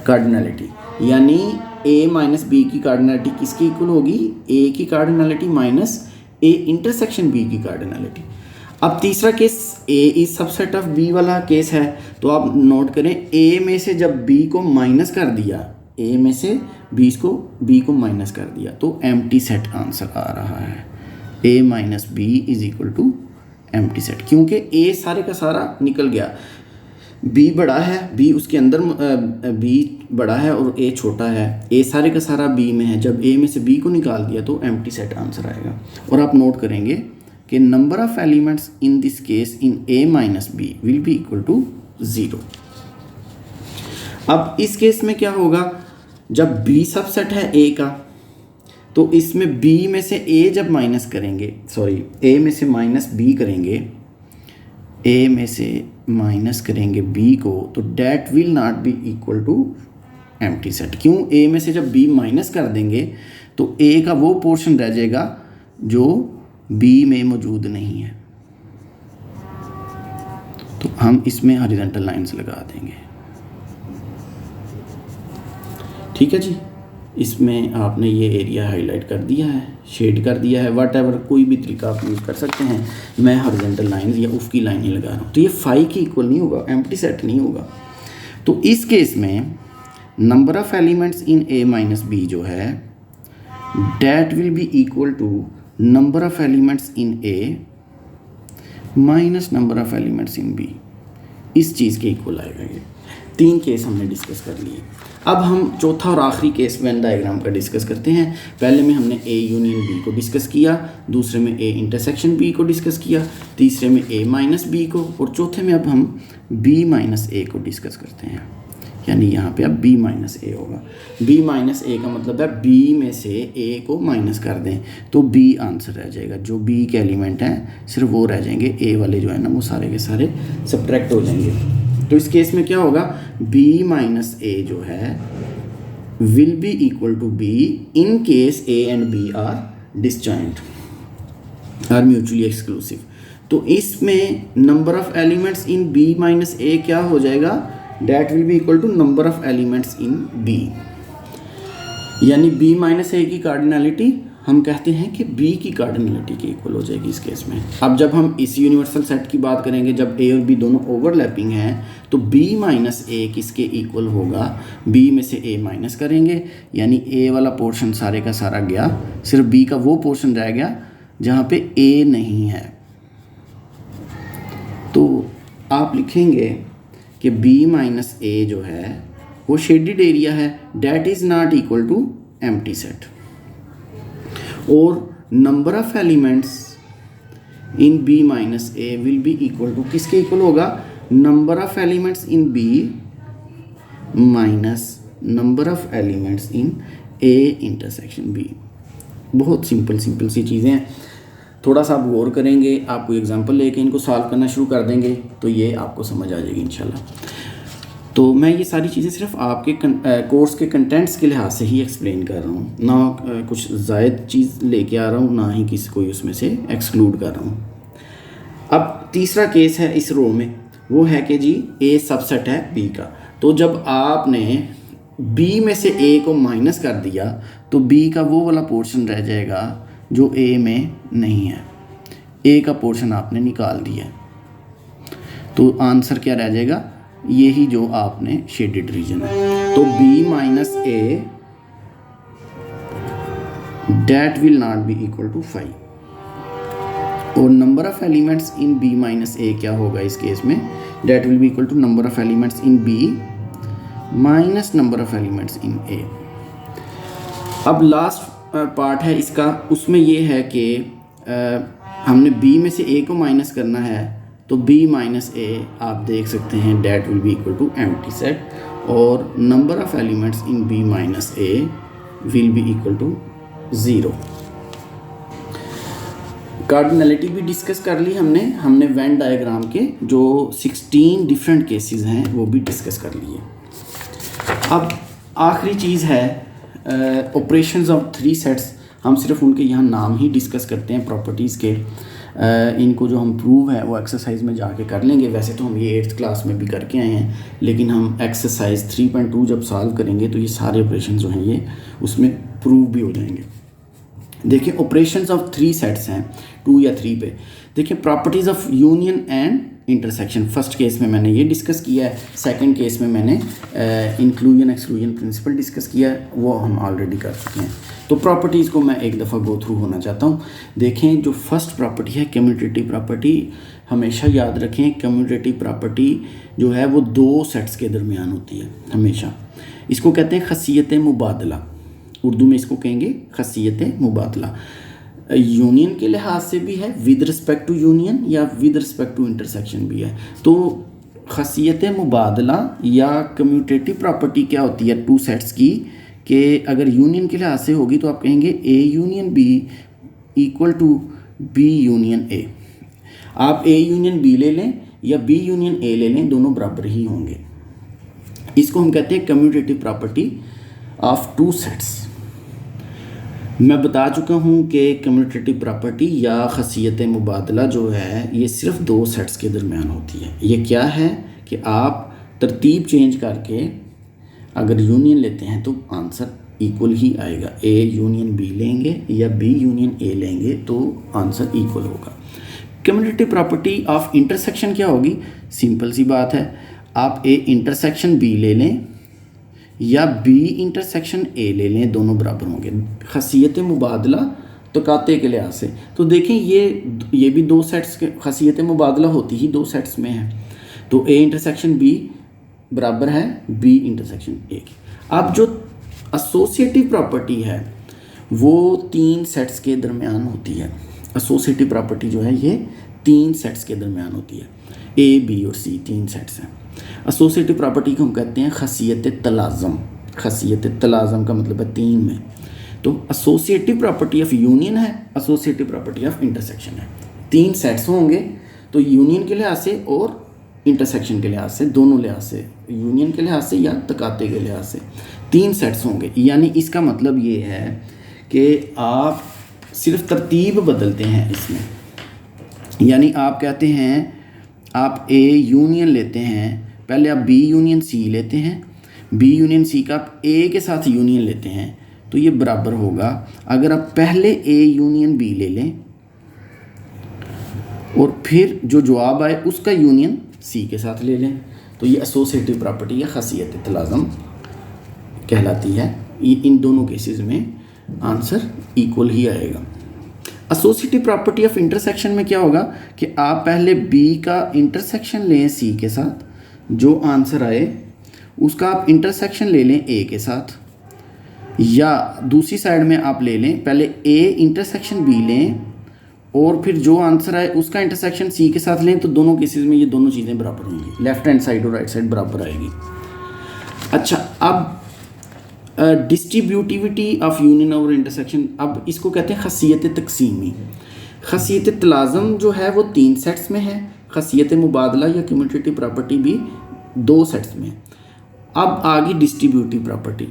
कार्डिनलिटी, यानी ए माइनस बी की कार्डिनलिटी किसकी इक्वल होगी, ए की cardinality minus A intersection B की कार्डिनलिटी। अब तीसरा case A is subset of B वाला केस है, तो आप नोट करें ए में से जब बी को माइनस कर दिया, ए में से बी को माइनस कर दिया तो एम्प्टी सेट आंसर आ रहा है, A minus B is equal to empty set, क्योंकि ए सारे का सारा निकल गया। बी बड़ा है, बी उसके अंदर बी बड़ा है और ए छोटा है, ए सारे का सारा बी में है। जब ए में से बी को निकाल दिया तो एम्प्टी सेट आंसर आएगा। और आप नोट करेंगे कि number of elements in this case in A minus B will be equal to 0। अब इस केस में क्या होगा, जब बी सबसेट है ए का, तो इसमें बी में से ए जब माइनस करेंगे, सॉरी ए में से माइनस बी करेंगे, ए में से माइनस करेंगे बी को, तो that will not be equal to empty set. क्यों? ए में से जब बी माइनस कर देंगे तो ए का वो पोर्शन रह जाएगा जो बी में मौजूद नहीं है। तो हम इसमें हॉरिजॉन्टल लाइंस लगा देंगे। ठीक है जी, इसमें आपने ये एरिया हाईलाइट कर दिया है, शेड कर दिया है, वट एवर कोई भी तरीका आप यूज़ कर सकते हैं। मैं हॉरिजॉन्टल लाइंस या उफ की लाइन ही लगा रहा हूँ। तो ये फाई की इक्वल नहीं होगा, एम्प्टी सेट नहीं होगा। तो इस केस में number of elements in A minus B जो है that will be equal to number of elements in A minus number of elements in B. इस चीज़ के इक्वल आएगा। ये 3 केस हमने डिस्कस कर लिए। अब हम चौथा और आखिरी केस वेन डायग्राम का डिस्कस करते हैं। पहले में हमने ए यूनियन बी को डिस्कस किया, दूसरे में ए इंटरसेक्शन बी को डिस्कस किया, तीसरे में ए माइनस बी को, और चौथे में अब हम बी माइनस ए को डिस्कस करते हैं। यानी यहाँ पे अब बी माइनस ए होगा। बी माइनस ए का मतलब है बी में से ए को माइनस कर दें तो बी आंसर रह जाएगा। जो बी के एलिमेंट हैं सिर्फ वो रह जाएंगे, ए वाले जो है ना वो सारे के सारे सब्ट्रैक्ट हो जाएंगे। तो इस केस में क्या होगा, b माइनस ए जो है will be equal to b in case a and b are disjoint are mutually exclusive. तो इसमें number of elements in b minus A क्या हो जाएगा, that will be equal to number of elements in b। यानी b minus A की cardinality हम कहते हैं कि b की कार्डिनलिटी के इक्वल हो जाएगी इस केस में। अब जब हम इस यूनिवर्सल सेट की बात करेंगे, जब a और b दोनों ओवरलैपिंग हैं, तो b माइनस ए किसके इक्वल होगा, b में से a माइनस करेंगे, यानी a वाला पोर्शन सारे का सारा गया, सिर्फ b का वो पोर्शन रह गया जहाँ पे a नहीं है। तो आप लिखेंगे कि b माइनस ए जो है वो शेडेड एरिया है, that is not equal to empty set. और number of elements in b minus A will be equal to किसके इक्वल होगा, number of elements in b minus number of elements in a intersection b। बहुत simple सी चीज़ें हैं। थोड़ा सा आप गौर करेंगे, आप कोई एग्जांपल लेके इनको सॉल्व करना शुरू कर देंगे तो ये आपको समझ आ जाएगी इंशाल्लाह। तो मैं ये सारी चीज़ें सिर्फ आपके कोर्स के कंटेंट्स के लिहाज से ही एक्सप्लेन कर रहा हूँ, ना कुछ ज़ायद चीज़ लेके आ रहा हूँ, ना ही किसी कोई उसमें से एक्सक्लूड कर रहा हूँ। अब तीसरा केस है इस रो में, वो है कि जी ए सबसेट है बी का। तो जब आपने बी में से ए को माइनस कर दिया तो बी का वो वाला पोर्शन रह जाएगा जो ए में नहीं है, ए का पोर्शन आपने निकाल दिया, तो आंसर क्या रह जाएगा, यही जो आपने शेडेड रीजन है। तो b minus A that will not be equal to 5। और number of elements in b minus A क्या होगा इस केस में, that will be equal to number of elements in b minus number of elements in a। अब last part है इसका, उसमें ये है कि हमने b में से a को माइनस करना है, तो b माइनस ए आप देख सकते हैं that will be equal to empty set, और number of elements in b minus A will be equal to 0। Cardinality भी डिस्कस कर ली हमने वेन डायग्राम के जो 16 डिफरेंट केसेस हैं वो भी डिस्कस कर लिए। अब आखिरी चीज़ है ऑपरेशंस ऑफ 3 सेट्स। हम सिर्फ उनके यहाँ नाम ही डिस्कस करते हैं प्रॉपर्टीज़ के। इनको जो हम प्रूव है वो एक्सरसाइज में जाके कर लेंगे। वैसे तो हम ये 8th क्लास में भी करके आए हैं, लेकिन हम एक्सरसाइज 3.2 जब सॉल्व करेंगे तो ये सारे ऑपरेशन जो हैं ये उसमें प्रूव भी हो जाएंगे। देखिए ऑपरेशंस ऑफ 3 सेट्स हैं 2 या 3 पे। देखिए properties of union and intersection. First case में मैंने ये डिस्कस किया है, सेकंड केस में मैंने इंक्लूजन एक्सक्लूजन प्रिंसिपल डिस्कस किया है, वो हम ऑलरेडी कर चुके हैं। तो प्रॉपर्टीज़ को मैं एक दफ़ा गो थ्रू होना चाहता हूँ। देखें, जो फर्स्ट प्रॉपर्टी है कम्यूटेटिव प्रॉपर्टी, हमेशा याद रखें कम्यूटेटिव प्रॉपर्टी जो है वो दो सेट्स के दरमियान होती है हमेशा। इसको कहते हैं खसियत मुबादला, उर्दू में इसको कहेंगे खसियत मुबादला। यूनियन के लिहाज से भी है, विद रिस्पेक्ट टू यूनियन, या विद रिस्पेक्ट टू इंटरसेक्शन भी है। तो खसियत मुबादला या कम्यूटेटिव प्रॉपर्टी क्या होती है टू सेट्स की, कि अगर यूनियन के लिहाज से होगी तो आप कहेंगे A union B equal to B union A. आप ए यूनियन बी ले लें या बी यूनियन ए ले लें, दोनों बराबर ही होंगे। इसको हम कहते हैं commutative property of two sets. मैं बता चुका हूँ कि कम्यूटेटिव प्रॉपर्टी या खसियत मुबादला जो है ये सिर्फ दो सेट्स के दरमियान होती है। ये क्या है कि आप तरतीब चेंज करके अगर यूनियन लेते हैं तो आंसर इक्वल ही आएगा। ए यूनियन बी लेंगे या बी यूनियन ए लेंगे तो आंसर इक्वल होगा। कम्यूटेटिव प्रॉपर्टी ऑफ इंटरसेक्शन क्या होगी? सिंपल सी बात है, आप ए इंटरसेक्शन बी ले लें या बी इंटरसेक्शन ए ले लें, दोनों बराबर होंगे। खसियत मुबादला तकाते के लिहाज से तो देखें ये भी दो सेट्स के खसियत मुबादला होती ही दो सेट्स में है। तो ए इंटरसेक्शन बी बराबर है बी इंटरसेक्शन ए की। अब जो एसोसिएटिव प्रॉपर्टी है वो तीन सेट्स के दरमियान होती है। एसोसिएटिव प्रॉपर्टी जो है ये तीन सेट्स के दरमियान होती है। ए बी और सी तीन सेट्स हैं। एसोसिएटिव प्रॉपर्टी को हम कहते हैं खसियत तलाज़म। खसियत तलाज़म का मतलब है तीन में। तो एसोसिएटिव प्रॉपर्टी ऑफ यूनियन है, एसोसिएटिव प्रॉपर्टी ऑफ इंटरसेक्शन है। तीन सेट्स होंगे तो यूनियन के लिहाज से और इंटरसेक्शन के लिहाज से, दोनों लिहाज से, यूनियन के लिहाज से या तकाते के लिहाज से तीन सेट्स होंगे। यानी इसका मतलब ये है कि आप सिर्फ तरतीब बदलते हैं इसमें। यानी आप कहते हैं आप ए यूनियन लेते हैं, पहले आप बी यूनियन सी लेते हैं, बी यूनियन सी का आप ए के साथ यूनियन लेते हैं तो ये बराबर होगा अगर आप पहले ए यूनियन बी ले लें और फिर जो जवाब आए उसका यूनियन सी के साथ ले लें, तो ये एसोसिएटिव प्रॉपर्टी या खसियत तलाज़म कहलाती है। इन दोनों केसेस में आंसर इक्वल ही आएगा। एसोसिएटिव प्रॉपर्टी ऑफ इंटरसेक्शन में क्या होगा कि आप पहले बी का इंटरसेक्शन लें सी के साथ, जो आंसर आए उसका आप इंटरसेक्शन ले लें ए के साथ, या दूसरी साइड में आप ले लें पहले ए इंटरसेक्शन बी लें और फिर जो आंसर आए उसका इंटरसेक्शन सी के साथ लें। तो दोनों केसेस में ये दोनों चीज़ें बराबर होंगी, लेफ्ट हैंड साइड और राइट साइड बराबर आएगी। अच्छा, अब डिस्ट्रीब्यूटिविटी ऑफ यूनियन और इंटरसेक्शन, अब इसको कहते हैं खसियत तकसीमी। खसियत तलाज़म जो है वो तीन सेट्स में है, खसियत मुबादला या कम्यूटेटिव प्रॉपर्टी भी दो सेट्स में। अब आगे डिस्ट्रीब्यूटिव प्रॉपर्टी,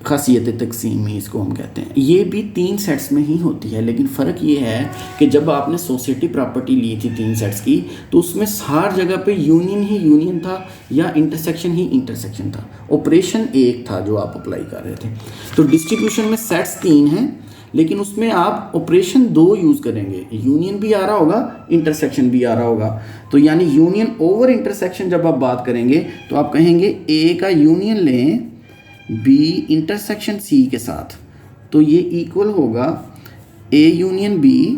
खसियत तकसीमी इसको हम कहते हैं, ये भी तीन सेट्स में ही होती है। लेकिन फ़र्क ये है कि जब आपने एसोसिएटिव प्रॉपर्टी ली थी तीन सेट्स की तो उसमें हर जगह पे यूनियन ही यूनियन था या इंटरसेक्शन ही इंटरसेक्शन था, ऑपरेशन एक था जो आप अप्लाई कर रहे थे। तो डिस्ट्रीब्यूशन में सेट्स तीन हैं लेकिन उसमें आप ऑपरेशन दो यूज़ करेंगे, यूनियन भी आ रहा होगा इंटरसेक्शन भी आ रहा होगा। तो यानी यूनियन ओवर इंटरसेक्शन जब आप बात करेंगे तो आप कहेंगे ए का यूनियन लें बी इंटरसेक्शन सी के साथ, तो ये इक्वल होगा ए यूनियन बी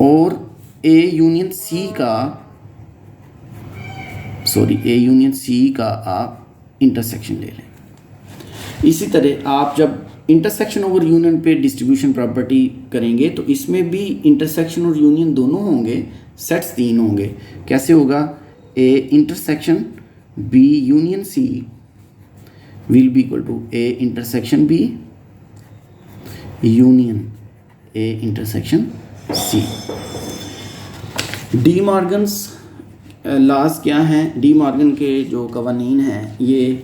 और ए यूनियन सी का, ए यूनियन सी का आप इंटरसेक्शन ले लें। इसी तरह आप जब इंटरसेक्शन ओवर यूनियन पे डिस्ट्रीब्यूशन प्रॉपर्टी करेंगे तो इसमें भी इंटरसेक्शन और यूनियन दोनों होंगे, सेट्स तीन होंगे। कैसे होगा? A intersection B union C will be equal to A intersection B union A intersection C. De Morgan's laws क्या हैं? डी मॉर्गन के जो कवानीन हैं ये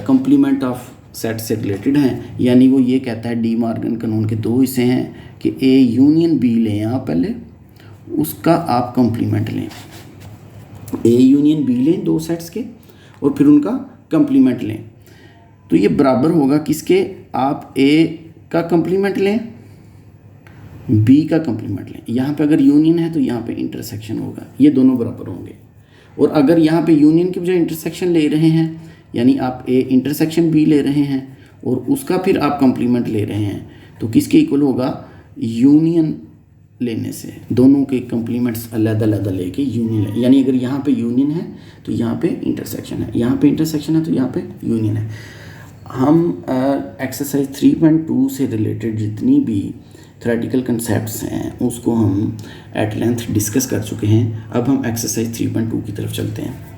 कम्प्लीमेंट ऑफ सेट से रिलेटेड हैं। यानी वो ये कहता है डी मॉर्गन कानून के दो हिस्से हैं कि ए यूनियन बी लें आप पहले, उसका आप कम्प्लीमेंट लें। ए यूनियन बी लें दो सेट्स के और फिर उनका कम्प्लीमेंट लें, तो ये बराबर होगा किसके? आप ए का कम्प्लीमेंट लें बी का कंप्लीमेंट लें। यहाँ पे अगर यूनियन है तो यहाँ पे इंटरसेक्शन होगा, ये दोनों बराबर होंगे। और अगर यहाँ पे यूनियन की बजाय इंटरसेक्शन ले रहे हैं, यानी आप ए इंटरसेक्शन बी ले रहे हैं और उसका फिर आप कंप्लीमेंट ले रहे हैं, तो किसके इक्वल होगा? यूनियन लेने से। दोनों के कंप्लीमेंट्स अलग-अलग लेके यूनियन, यानी अगर यहाँ पे यूनियन है तो यहाँ पे इंटरसेक्शन है, यहाँ पे इंटरसेक्शन है तो यहाँ पे यूनियन है। हम एक्सरसाइज 3.2 से रिलेटेड जितनी भी थ्योरेटिकल कंसेप्ट्स हैं उसको हम एट लेंथ डिस्कस कर चुके हैं। अब हम एक्सरसाइज 3.2 की तरफ चलते हैं।